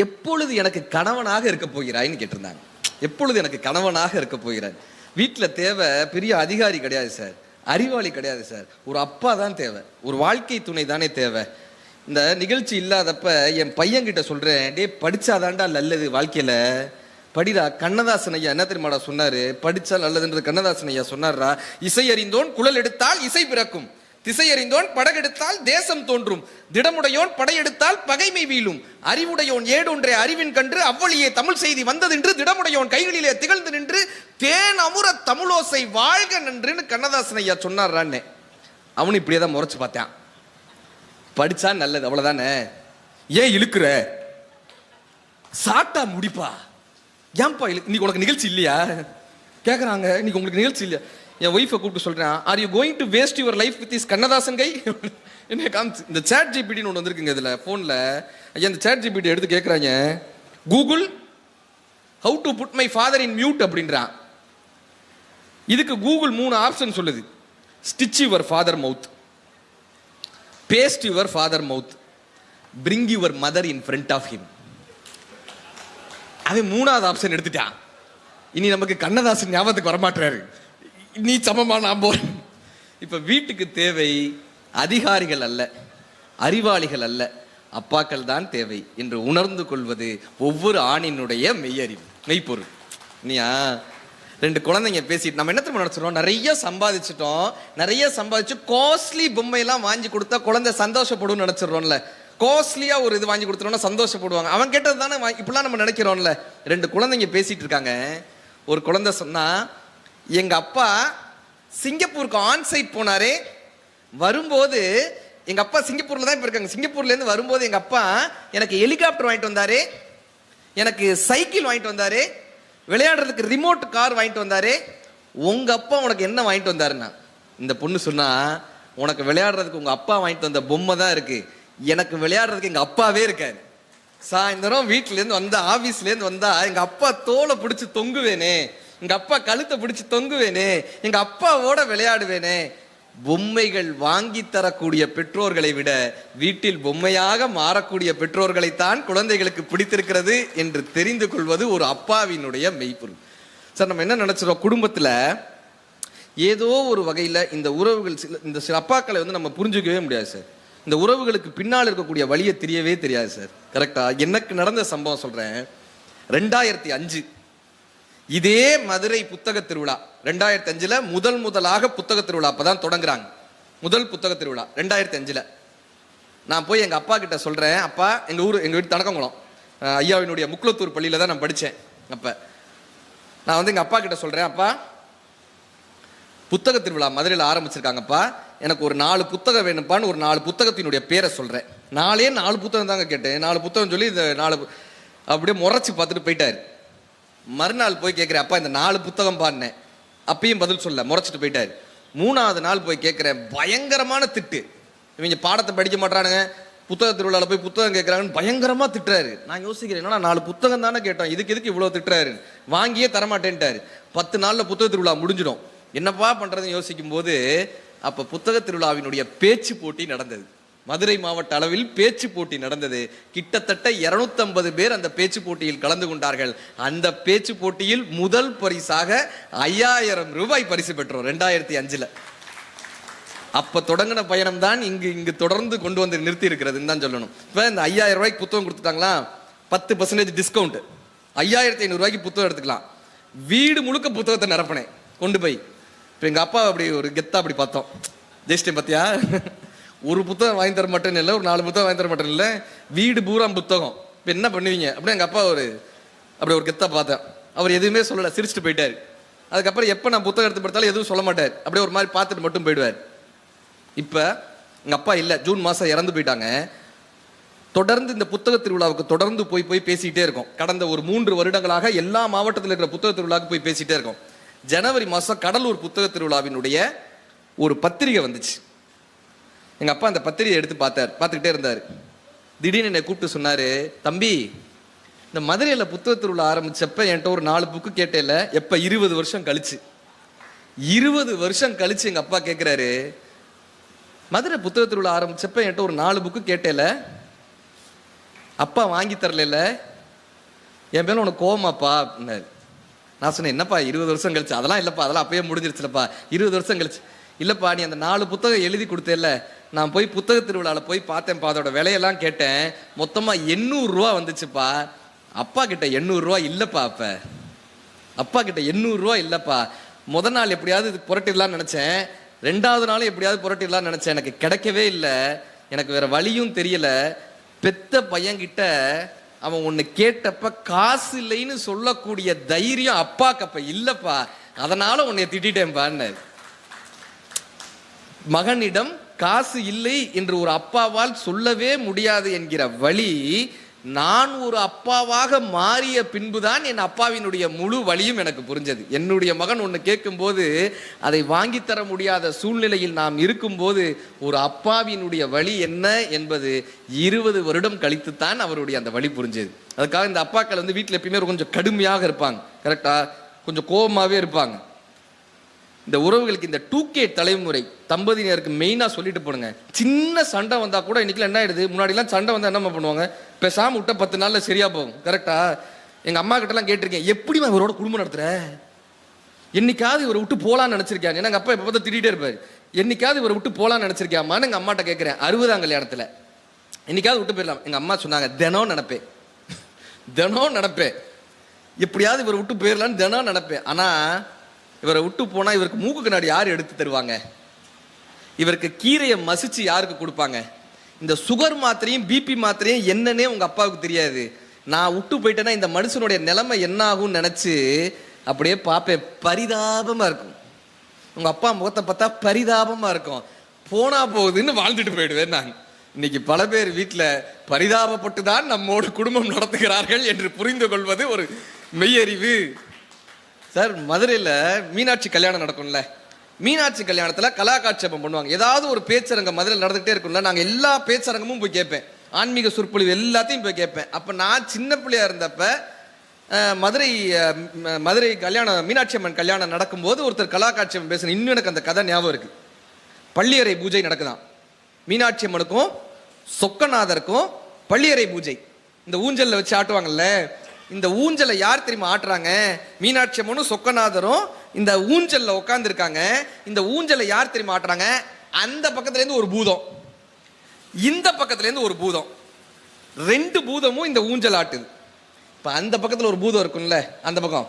எப்பொழுது எனக்கு கணவனாக இருக்க போகிறாய்ன்னு கேட்டிருந்தாங்க. எப்பொழுது எனக்கு கணவனாக இருக்க போகிறாய்? வீட்டில் தேவை பெரிய அதிகாரி கிடையாது சார், அறிவாளி கிடையாது சார், ஒரு அப்பா தான் தேவை, ஒரு வாழ்க்கை துணை தானே தேவை. இந்த நிகழ்ச்சி இல்லாதப்ப என் பையன்கிட்ட சொல்றேன், டே படிச்சாதான்டா நல்லது வாழ்க்கையில, படிடா. கண்ணதாசன் ஐயா என்ன தெரியுமாடா சொன்னாரு, படிச்சா நல்லதுன்றது கண்ணதாசன் ஐயா சொன்னார்ரா, இசை அறிந்தோன் குழல் எடுத்தால் இசை பிறக்கும், திசை அறிந்தோன் படகெடுத்தால் தேசம் தோன்றும், திடமுடையோன் படையெடுத்தால் பகைமை வீழும், அறிவுடையோன் ஏடொன்றே அறிவின் கன்று அவ்வளியே தமிழ் செய்தி வந்ததென்று திடமுடையோன் கைகளிலே திகழ்ந்து நின்று தேன் அமுர தமிழோசை வாழ்க நன்றுன்னு கண்ணதாசன் ஐயா சொன்னார்றான்னு. அவனு இப்படியேதான் முறைச்சு பார்த்தான். படிச்சா நல்லது அவ்வளவுதானே, ஏன் இழுக்குற, சாட்டா முடிப்பா, ஏன்பா இன்னைக்கு உனக்கு நிகழ்ச்சி இல்லையா கேக்குறாங்க, இன்னைக்கு உங்களுக்கு நிகழ்ச்சி இல்லையா. என் ஒய்ஃபை கூப்பிட்டு சொல்றேன், are you going to waste your life with is Kannadasan கை என்ன காமிச்சு. இந்த சேட் ஜிபிடின்னு ஒன்று வந்திருக்குங்க இதுல போன்ல. ஐயா இந்த சேட் ஜிபிடி எடுத்து கேட்கறாங்க, Google how to put my father in mute அப்படின்றான். இதுக்கு கூகுள் 3 ஆப்ஷன் சொல்லுது, stitch your father mouth, paste your father mouth, bring your mother in front of him. அவன் 3வது ஆப்ஷன் எடுத்துட்டான். இனி நமக்கு கண்ணதாசன் ஞாபகத்துக்கு வரமாட்டாரு, நீ சமமா நான் போறேன். இப்ப வீட்டுக்கு தேவை அதிகாரிகள் அல்ல, அறிவாளிகள் அல்ல, அப்பாக்கள் தான் தேவை என்று உணர்ந்து கொள்வது ஒவ்வொரு ஆணினுடைய மெய்யறிவு, மெய்ப்பொருள். நீயா 2 குழந்தைங்க பேசிட்டு நம்ம என்ன தெரியுமா நினைச்சிடும், நிறைய சம்பாதிச்சிட்டோம், நிறைய சம்பாதிச்சு காஸ்ட்லி பொம்மையெல்லாம் வாங்கி கொடுத்தா குழந்தை சந்தோஷப்படும் நினைச்சிடறோம்ல. காஸ்ட்லியா ஒரு இது வாங்கி கொடுத்துட்டோம்னா சந்தோஷப்படுவாங்க, அவன் கேட்டது தானே இப்படிலாம் நம்ம நினைக்கிறோம்ல. 2 குழந்தைங்க பேசிட்டு இருக்காங்க. ஒரு குழந்தை சொன்னா, எங்க அப்பா சிங்கப்பூருக்கு ஆன்சைட் போனாரே, வரும்போது எங்க அப்பா சிங்கப்பூர்ல தான் இப்ப இருக்காங்க, சிங்கப்பூர்ல இருந்து வரும்போது எங்க அப்பா எனக்கு ஹெலிகாப்டர் வாங்கிட்டு வந்தாரு, எனக்கு சைக்கிள் வாங்கிட்டு வந்தாரு, விளையாடுறதுக்கு ரிமோட் கார் வாங்கிட்டு வந்தாரு, உங்க அப்பா உனக்கு என்ன வாங்கிட்டு வந்தாருன்னா. இந்த பொண்ணு சொன்னா, உனக்கு விளையாடுறதுக்கு உங்க அப்பா வாங்கிட்டு வந்த பொம்மை தான் இருக்கு, எனக்கு விளையாடுறதுக்கு எங்க அப்பாவே இருக்காரு. சாயந்தரம் வீட்டுல இருந்து வந்தா, ஆபீஸ்ல இருந்து வந்தா எங்க அப்பா தோலை பிடிச்சு தொங்குவேனே, எங்க அப்பா கழுத்தை பிடிச்சு தொங்குவேனே, எங்க அப்பாவோட விளையாடுவேனே. பொம்மைகள் வாங்கி தரக்கூடிய பெற்றோர்களை விட வீட்டில் பொம்மையாக மாறக்கூடிய பெற்றோர்களைத்தான் குழந்தைகளுக்கு பிடித்திருக்கிறது என்று தெரிந்து கொள்வது ஒரு அப்பாவினுடைய மெய்ப்பொருள். சார் நம்ம என்ன நினைச்சிரோம், குடும்பத்துல ஏதோ ஒரு வகையில இந்த உறவுகள் இந்த சில அப்பாக்களை வந்து நம்ம புரிஞ்சுக்கவே முடியாது சார். இந்த உறவுகளுக்கு பின்னால் இருக்கக்கூடிய வழியை தெரியவே தெரியாது சார். கரெக்டா? எனக்கு நடந்த சம்பவம் சொல்றேன். 2005 இதே மதுரை புத்தக திருவிழா, 2005 முதலாக புத்தக திருவிழா அப்பதான் தொடங்குறாங்க. முதல் புத்தக திருவிழா 2005. நான் போய் எங்க அப்பா கிட்ட சொல்றேன், அப்பா எங்க வீட்டு தடக்கங்குளம் ஐயாவினுடைய முக்குளத்தூர் பள்ளியில தான் நான் படித்தேன். அப்ப நான் வந்து எங்க அப்பா கிட்ட சொல்றேன், அப்பா புத்தக திருவிழா மதுரையில் ஆரம்பிச்சிருக்காங்கப்பா, எனக்கு ஒரு 4 புத்தகம் வேணும்ப்பான்னு ஒரு 4 புத்தகத்தினுடைய பேரை சொல்றேன். 4 புத்தகம் தாங்க கேட்டேன். 4 புத்தகம் சொல்லி இந்த 4 அப்படியே முறைச்சு பார்த்துட்டு போயிட்டாரு. மறுநாள் போய் கேட்கிறேன், அப்பா இந்த 4 புத்தகம் பாடினேன், அப்பயும் பதில் சொல்ல, முறைச்சிட்டு போயிட்டாரு. 3வது நாள் போய் கேட்கிறேன், பயங்கரமான திட்டு. இவங்க பாடத்தை படிக்க மாட்டானுங்க, புத்தக திருவிழாவில் போய் புத்தகம் கேட்கறாங்கன்னு பயங்கரமா திட்டுறாரு. நான் யோசிக்கிறேன், என்னன்னா 4 புத்தகம் தானே கேட்டோம், இதுக்கு எதுக்கு இவ்வளவு திட்டுறாரு, வாங்கியே தரமாட்டேன்ட்டாரு. 10 நாள்ல புத்தக திருவிழா முடிஞ்சிடும், என்னப்பா பண்றதுன்னு யோசிக்கும் போது அப்ப புத்தக திருவிழாவினுடைய பேச்சு போட்டி நடந்தது. மதுரை மாவட்ட அளவில் பேச்சு போட்டி நடந்தது. கிட்டத்தட்ட 250 பேர் அந்த பேச்சு போட்டியில் கலந்து கொண்டார்கள். அந்த பேச்சு போட்டியில் முதல் பரிசாக 5000 ரூபாய் பரிசு பெற்றோம் 2005. அப்ப தொடங்கின பயணம் தான் இங்கு தொடர்ந்து கொண்டு வந்து நிறுத்தி இருக்கிறதுன்னு தான் சொல்லணும். இப்ப இந்த 5000 ரூபாய்க்கு புத்தகம் கொடுத்துட்டாங்களா, 10% டிஸ்கவுண்ட், 5500 ரூபாய்க்கு புத்தகம் எடுத்துக்கலாம். வீடு முழுக்க புத்தகத்தை நிரப்பினேன் கொண்டு போய். இப்போ எங்கள் அப்பா அப்படி ஒரு கெத்தா அப்படி பார்த்தோம், ஜெயிச்சிட்டேன் பார்த்தியா, ஒரு புத்தகம் வாங்கி தர மாட்டேன்னு இல்லை, ஒரு 4 புத்தகம் வாங்கி தர மாட்டேன்னு இல்லை, வீடு பூரா புத்தகம், இப்போ என்ன பண்ணுவீங்க அப்படின்னு எங்கள் அப்பா அப்படி ஒரு கெத்தா பார்த்தேன். அவர் எதுவுமே சொல்லலை, சிரிச்சுட்டு போயிட்டார். அதுக்கப்புறம் எப்போ நான் புத்தகம் எடுத்து படுத்தாலும் எதுவும் சொல்ல மாட்டார், அப்படியே ஒரு மாதிரி பார்த்துட்டு மட்டும் போயிடுவார். இப்போ எங்க அப்பா இல்ல, ஜூன் மாசம் இறந்து போயிட்டாங்க. தொடர்ந்து இந்த புத்தக திருவிழாவுக்கு தொடர்ந்து போய் போய் பேசிட்டே இருக்கோம். கடந்த ஒரு 3 வருடங்களாக எல்லா மாவட்டத்தில் இருக்கிற புத்தக திருவிழாவுக்கு போய் பேசிட்டே இருக்கோம். ஜனவரி மாசம் கடலூர் புத்தக திருவிழாவினுடைய ஒரு பத்திரிகை வந்துச்சு. எங்க அப்பா அந்த பத்திரிகை எடுத்து பார்த்துக்கிட்டே இருந்தாரு. திடீர்னு என்னை கூப்பிட்டு சொன்னாரு, தம்பி, இந்த மதுரையில புத்தக திருவிழா ஆரம்பிச்சப்ப என்கிட்ட ஒரு 4 புக்கு கேட்டேல, எப்ப 20 வருஷம் கழிச்சு. 20 வருஷம் கழிச்சு எங்க அப்பா கேட்கிறாரு, மதுரை புத்தக திருவிழா ஆரம்பிச்சப்ப என்கிட்ட ஒரு 4 புக்கு கேட்டேல, அப்பா வாங்கி தரல, என் மேல உனக்கு கோவமாப்பா அப்படின்னாரு. நான் சொன்னேன், என்னப்பா 20 வருஷம் கழிச்சு? அதெல்லாம் இல்லப்பா, அதெல்லாம் அப்பயே முடிஞ்சிருச்சுலப்பா. 20 வருஷம் கழிச்சு இல்லப்பா, நீ அந்த 4 புத்தகம் எழுதி கொடுத்தேல்ல, நான் போய் புத்தக திருவிழால போய் பார்த்தேன்ப்பா, அதோட விலையெல்லாம் கேட்டேன், மொத்தமா 800 ரூபா வந்துச்சுப்பா. அப்பா கிட்ட 800 ரூபா இல்லப்பா. அப்பா கிட்ட 800 ரூபா இல்லப்பா. முத நாள் எப்படியாவது இது புரட்டிடலாம்னு நினைச்சேன், 2வது நாளும் எப்படியாவது புரட்டிடலாம்னு நினைச்சேன், எனக்கு கிடைக்கவே இல்லை. எனக்கு வேற வழியும் தெரியல. பெத்த பையன்கிட்ட அவன் ஒன்னு கேட்டப்ப காசு இல்லைன்னு சொல்லக்கூடிய தைரியம் அப்பாக்கு அப்ப இல்லப்பா, அதனால உன்னை திட்டேன்பான்னு. மகனிடம் காசு இல்லை என்று ஒரு அப்பாவால் சொல்லவே முடியாது என்கிற வழி, நான் ஒரு அப்பாவாக மாறிய பின்புதான் என் அப்பாவினுடைய முழு வழியும் எனக்கு புரிஞ்சது. என்னுடைய மகன் ஒன்று கேட்கும் போது அதை வாங்கித்தர முடியாத சூழ்நிலையில் நாம் இருக்கும்போது ஒரு அப்பாவினுடைய வழி என்ன என்பது 20 வருடம் கழித்துத்தான் அவருடைய அந்த வழி புரிஞ்சது. அதுக்காக இந்த அப்பாக்கள் வந்து வீட்டில் எப்பயுமே கொஞ்சம் கடுமையாக இருப்பாங்க, கரெக்டா, கொஞ்சம் கோபமாகவே இருப்பாங்க. இந்த உறவுகளுக்கு இந்த 2K தலைமுறை தம்பதியினருக்கு மெயினாக சொல்லிட்டு போடுங்க. சின்ன சண்டை வந்தா கூட இன்னைக்கு என்ன ஆயிடுது, முன்னாடிலாம் சண்டை வந்தா என்ன பண்ணுவாங்க, பேசாம விட்ட 10 நாள்ல சரியா போகும், கரெக்டா. எங்க அம்மா கிட்ட எல்லாம் கேட்டிருக்கேன், எப்படி இவரோட குடும்பம் நடத்துற, என்னைக்காவது இவரை விட்டு போலான்னு நினைச்சிருக்காங்க. எங்க அப்பா எப்ப பார்த்து திட்டிகிட்டே இருப்பாரு, என்னைக்காவது இவரை விட்டு போலான்னு நினைச்சிருக்காமான்னு எங்க அம்மாட்ட கேட்கிறேன். 60ஆம் கல்யாணத்துல என்னைக்காவது விட்டு போயிடலாம். எங்க அம்மா சொன்னாங்க, தினம் நினைப்பேன், எப்படியாவது இவரை விட்டு போயிடலான்னு தினம் நினைப்பேன். ஆனா இவரை விட்டு போனா இவருக்கு மூக்கு கண்ணாடி யார் எடுத்து தருவாங்க, இவருக்கு கீரையை மசிச்சு யாருக்கு கொடுப்பாங்க, இந்த சுகர் மாத்திரையும் பிபி மாத்திரையும் என்னன்னே உங்க அப்பாவுக்கு தெரியாது. நான் விட்டு போயிட்டேன்னா இந்த மனுஷனுடைய நிலைமை என்ன ஆகும்னு நினைச்சு அப்படியே பார்ப்பேன். பரிதாபமா இருக்கும். உங்க அப்பா முகத்தை பார்த்தா பரிதாபமா இருக்கும். போனா போகுதுன்னு வாழ்ந்துட்டு போயிடுவேன் நான். இன்னைக்கு பல பேர் வீட்டில் பரிதாபப்பட்டு தான் நம்மோடு குடும்பம் நடத்துகிறார்கள் என்று புரிந்து கொள்வது ஒரு மெய்யறிவு. சார், மதுரையில் மீனாட்சி கல்யாணம் நடக்கும்ல, மீனாட்சி கல்யாணத்தில் கலாகாட்சேபம் பண்ணுவாங்க. ஏதாவது ஒரு பேச்சரங்கம் மதுரையில் நடந்துகிட்டே இருக்கும்ல, நாங்கள் எல்லா பேச்சரங்கமும் போய் கேட்பேன், ஆன்மீக சொற்பொழிவு எல்லாத்தையும் போய் கேட்பேன். அப்போ நான் சின்ன பிள்ளையா இருந்தப்ப மதுரை கல்யாணம், மீனாட்சி அம்மன் கல்யாணம் நடக்கும்போது ஒருத்தர் கலாகாட்சேபம் பேசணும். இன்னும் எனக்கு அந்த கதை ஞாபகம் இருக்கு. பள்ளியறை பூஜை நடக்குதான், மீனாட்சி அம்மனுக்கும் சொக்கநாதருக்கும் பள்ளியறை பூஜை. இந்த ஊஞ்சல்ல வச்சு ஆட்டுவாங்கல்ல, இந்த ஊஞ்சலை யார் தெரியுமா ஆட்டுறாங்க, மீனாட்சி அம்மனும் சொக்கநாதரும் இந்த ஊஞ்சல்ல உட்கார்ந்து இருக்காங்க. இந்த ஊஞ்சலை யார் தெரியுமா ஆட்டுறாங்க, அந்த பக்கத்துல இருந்து ஒரு பூதம், இந்த பக்கத்துல இருந்து ஒரு பூதம், 2 பூதமும் இந்த ஊஞ்சல் ஆட்டுது. இப்ப அந்த பக்கத்துல ஒரு பூதம் இருக்கும்ல, அந்த பக்கம்,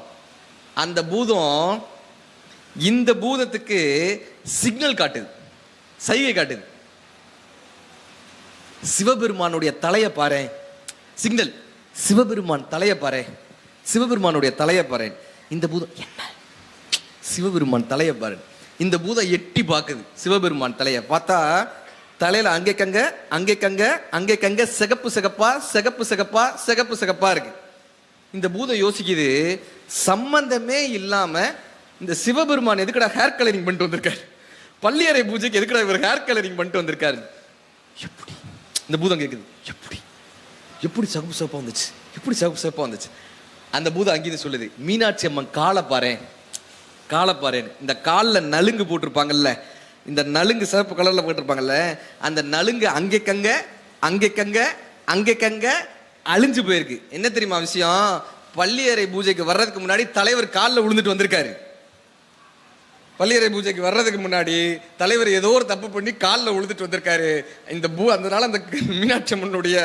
அந்த பூதம் இந்த பூதத்துக்கு சிக்னல் காட்டுது, சைகை காட்டுது. சிவபெருமானுடைய தலையை பாரு, சிக்னல், சிவபெருமான் தலையை பாரு, சிவபெருமானுடைய தலையை பாரு. இந்த பூதம் என்ன, சிவபெருமான் தலையை பாரு. இந்த பூதம் எட்டி பார்க்குது சிவபெருமான் தலையை. பார்த்தா தலையில அங்கே கங்க அங்கே கங்க அங்கே கங்க சிகப்பு சிகப்பா சிகப்பு சிகப்பா சிகப்பு சிகப்பா இருக்கு. இந்த பூதம் யோசிக்குது, சம்பந்தமே இல்லாம இந்த சிவபெருமான் எதுக்கடா ஹேர் கலரிங் பண்ணிட்டு வந்திருக்காரு, பள்ளியறை பூஜைக்கு எதுக்கடா இவர் ஹேர் கலரிங் பண்ணிட்டு வந்திருக்காரு. எப்படி, இந்த பூதம் கேட்குது, எப்படி எப்படி சிகப்பு சிவப்பா வந்துச்சு, எப்படி சிகப்பு சிவப்பா வந்துச்சு. அந்த பூதம் அங்கேயும் சொல்லுது, மீனாட்சி அம்மன் காலை பாறேன், காலை பாறேன். இந்த காலில் நலுங்கு போட்டிருப்பாங்கல்ல, இந்த நலுங்கு சிவப்பு கலர்ல போட்டிருப்பாங்கல்ல, அந்த நலுங்கு அங்கே கங்க அங்கே கங்க அங்கே கங்க அழிஞ்சு போயிருக்கு. என்ன தெரியுமா விஷயம், பள்ளியறை பூஜைக்கு வர்றதுக்கு முன்னாடி தலைவர் காலில் விழுந்துட்டு வந்திருக்காரு. பள்ளியறை பூஜைக்கு வர்றதுக்கு முன்னாடி தலைவர் ஏதோ ஒரு தப்பு பண்ணி காலில் விழுந்துட்டு வந்திருக்காரு. அதனால அந்த மீனாட்சி அம்மனுடைய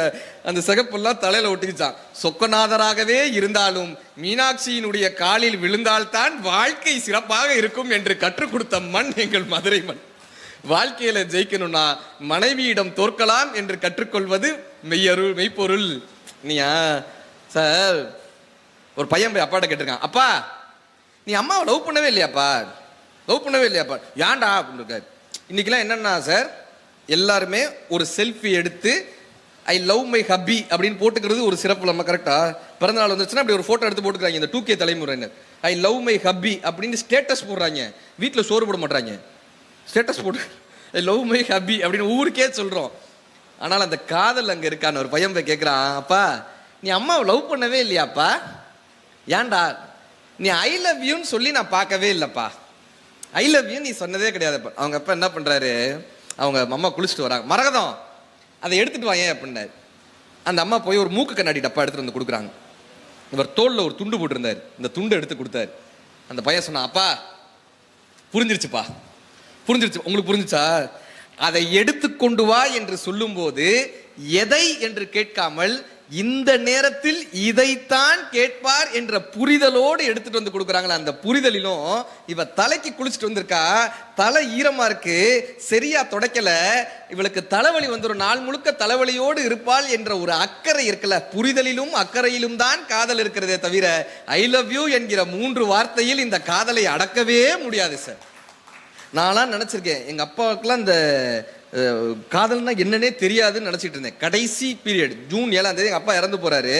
அந்த சிகப்பெல்லாம் தலையில ஒட்டிக்கிச்சான். சொக்கநாதராகவே இருந்தாலும் மீனாட்சியினுடைய காலில் விழுந்தால்தான் வாழ்க்கை சிறப்பாக இருக்கும் என்று கற்றுக் கொடுத்த மண் எங்கள் மதுரை மண். வாழ்க்கையில ஜெயிக்கணும்னா மனைவியிடம் தோற்கலாம் என்று கற்றுக்கொள்வது மெய்ப்பொருள். நீயா சார், ஒரு பையன் போய் அப்பாட்ட கேட்டிருக்கான், அப்பா நீ அம்மாவை லவ் பண்ணவே இல்லையாப்பா, லவ் பண்ணவே இல்லையாப்பா, ஏன்டா அப்படின்னு இருக்காரு. இன்னைக்கெல்லாம் என்னன்னா சார், எல்லாருமே ஒரு செல்ஃபி எடுத்து ஐ லவ் மை ஹப்பி அப்படின்னு போட்டுக்கிறது ஒரு சிறப்பு. நம்ம கரெக்டா பிறந்தநாள் வந்துச்சுன்னா அப்படி ஒரு போட்டோ எடுத்து போட்டுக்கிறாங்க இந்த 2K தலைமுறையினர். ஐ லவ் மை ஹப்பி அப்படின்னு ஸ்டேட்டஸ் போடுறாங்க. வீட்டில் சோறு போட மாட்டாங்க, ஸ்டேட்டஸ் போட்டு ஐ லவ் மை ஹப்பி அப்படின்னு ஊருக்கே சொல்றோம். ஆனால் அந்த காதல் அங்க இருக்கான்னு ஒரு பையன் போய் கேட்கிறான், அப்பா நீ அம்மாவை லவ் பண்ணவே இல்லையாப்பா? ஏன்டா? நீ ஐ லவ் யூன்னு சொல்லி நான் பார்க்கவே இல்லைப்பா, ஐ லவ் யூ நீ சொன்னதே கிடையாது. அவங்க அப்பா என்ன பண்றாரு, அவங்க அம்மா குளிச்சுட்டு வராங்க, மரகதம் அதை எடுத்துட்டு வாங்க அப்படின்னாரு. அந்த அம்மா போய் ஒரு மூக்கு கண்ணாடி டப்பா எடுத்துட்டு வந்து கொடுக்குறாங்க. இவர் தோல்ல ஒரு துண்டு போட்டிருந்தார், இந்த துண்டு எடுத்து கொடுத்தாரு. அந்த பையன் சொன்னா, அப்பா புரிஞ்சிருச்சுப்பா, புரிஞ்சிருச்சு, உங்களுக்கு புரிஞ்சுச்சா? அதை எடுத்து கொண்டு வா என்று சொல்லும் போது எதை என்று கேட்காமல் இந்த நேரத்தில் இதைத்தான் கேட்பார் என்ற புரிதலோடு எடுத்துட்டு வந்து கொடுக்குறாங்களா. அந்த புரிதலிலும் இவ தலைக்கு குளிச்சுட்டு வந்திருக்கா, தலை ஈரமா இருக்கு, சரியா தொடக்கல, இவளுக்கு தலைவலி வந்துடும், நாள் முழுக்க தலைவலியோடு இருப்பாள் என்ற ஒரு அக்கறை இருக்குல்ல. புரிதலிலும் அக்கறையிலும் தான் காதல் இருக்கிறதே தவிர ஐ லவ் யூ என்கிற 3 வார்த்தையில் இந்த காதலை அடக்கவே முடியாது சார். நான்லாம் நினைச்சிருக்கேன், எங்க அப்பாவுக்குலாம் இந்த காதல்னா என்னன்னே தெரியாதுன்னு நினைச்சிட்டு இருந்தேன். கடைசி பீரியட் ஜூன் 7ஆம் தேதி எங்க அப்பா இறந்து போறாரு.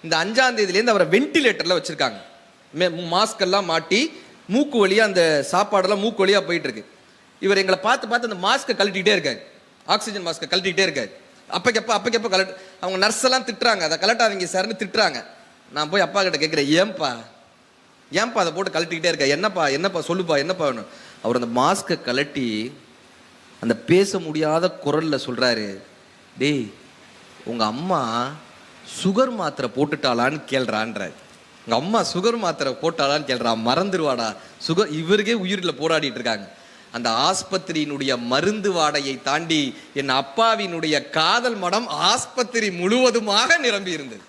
இந்த 5ஆம் தேதியிலேருந்து அவரை வென்டிலேட்டர்ல வச்சிருக்காங்க. மாஸ்க் எல்லாம் மாட்டி மூக்கு வழியா அந்த சாப்பாடெல்லாம் மூக்கு வழியா போயிட்டு இருக்கு. இவர் எங்களை பார்த்து பார்த்து அந்த மாஸ்கை கழட்டிக்கிட்டே இருக்காரு, ஆக்சிஜன் மாஸ்கை கழட்டிக்கிட்டே இருக்காரு. அப்பக்கப்ப கலட்டு. அவங்க நர்ஸ் எல்லாம் திட்டுறாங்க, அதை கலட்டாதீங்க சார்னு திட்டுறாங்க. நான் போய் அப்பா கிட்ட கேட்கிறேன், ஏன்பா அதை போட்டு கழட்டிக்கிட்டே இருக்க, என்னப்பா சொல்லுப்பா, என்னப்பா வேணும்? அவர் அந்த மாஸ்கை கலட்டி அந்த பேச முடியாத குரல்ல சொல்றாரு, டேய் உங்க அம்மா சுகர் மாத்திரை போட்டுட்டாளான்னு கேள்றான்றாரு. உங்க அம்மா சுகர் மாத்திரை போட்டாளான்னு கேள்றா, மறந்துடுவாடா சுகர். இவருக்கே உயிரில் போராடிட்டு இருக்காங்க. அந்த ஆஸ்பத்திரியினுடைய மருந்து வாடையை தாண்டி என் அப்பாவினுடைய காதல் மடம் ஆஸ்பத்திரி முழுவதுமாக நிரம்பி இருந்தது.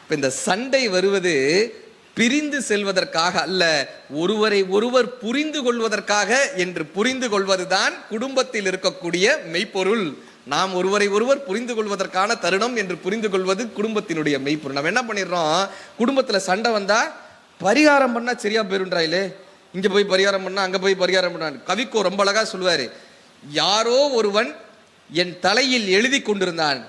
இப்ப இந்த சண்டை வருவது பிரிந்து செல்வதற்காக அல்ல, ஒருவரை ஒருவர் புரிந்து கொள்வதற்காக என்று புரிந்து கொள்வதுதான் குடும்பத்தில் இருக்கக்கூடிய மெய்ப்பொருள். நாம் ஒருவரை ஒருவர் புரிந்து கொள்வதற்கான தருணம் என்று புரிந்து கொள்வது குடும்பத்தினுடைய மெய்ப்பொருள். நம்ம என்ன பண்ணிடுறோம், குடும்பத்தில் சண்டை வந்தா பரிகாரம் பண்ணா சரியா போயிருன்றாயிலே, இங்க போய் பரிகாரம் பண்ணா அங்க போய் பரிகாரம் பண்ணா. கவிக்கோ ரொம்ப அழகா சொல்லுவாரு, யாரோ ஒருவன் என் தலையில் எழுதி கொண்டிருந்தான்,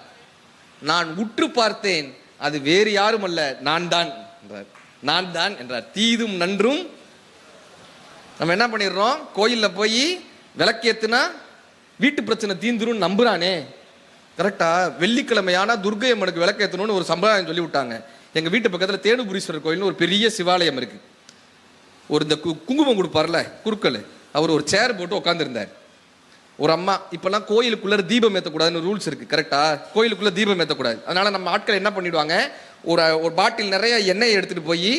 நான் உற்று பார்த்தேன், அது வேறு யாரும் அல்ல, நான் தான் என்றார். தீதும் நன்றும். நம்ம என்ன பண்ணிடுறோம், கோயில்ல போய் விளக்கேத்துனா வீட்டு பிரச்சனை தீந்துரும் நம்புறானே, கரெக்டா? வெள்ளிக்கிழமையான துர்க்கை அம்மனுக்கு விளக்கேற்றணும்னு ஒரு சம்பிரதாயம் சொல்லி விட்டாங்க. எங்க வீட்டு பக்கத்துல தேனுபுரீஸ்வரர் கோயில்னு ஒரு பெரிய சிவாலயம் இருக்கு. ஒரு இந்த குங்குமம் கொடுப்பார்ல குருக்கள், அவர் ஒரு சேர் போட்டு உட்காந்துருந்தார். ஒரு அம்மா, இப்பெல்லாம் கோயிலுக்குள்ள தீபம் ஏற்றக்கூடாதுன்னு ரூல்ஸ் இருக்கு, கரெக்டா? கோயிலுக்குள்ள தீபம் ஏற்றக்கூடாது. அதனால நம்ம ஆட்கள் என்ன பண்ணிடுவாங்க, ஒரு பாட்டில் நிறைய எண்ணெயை எடுத்துட்டு போய்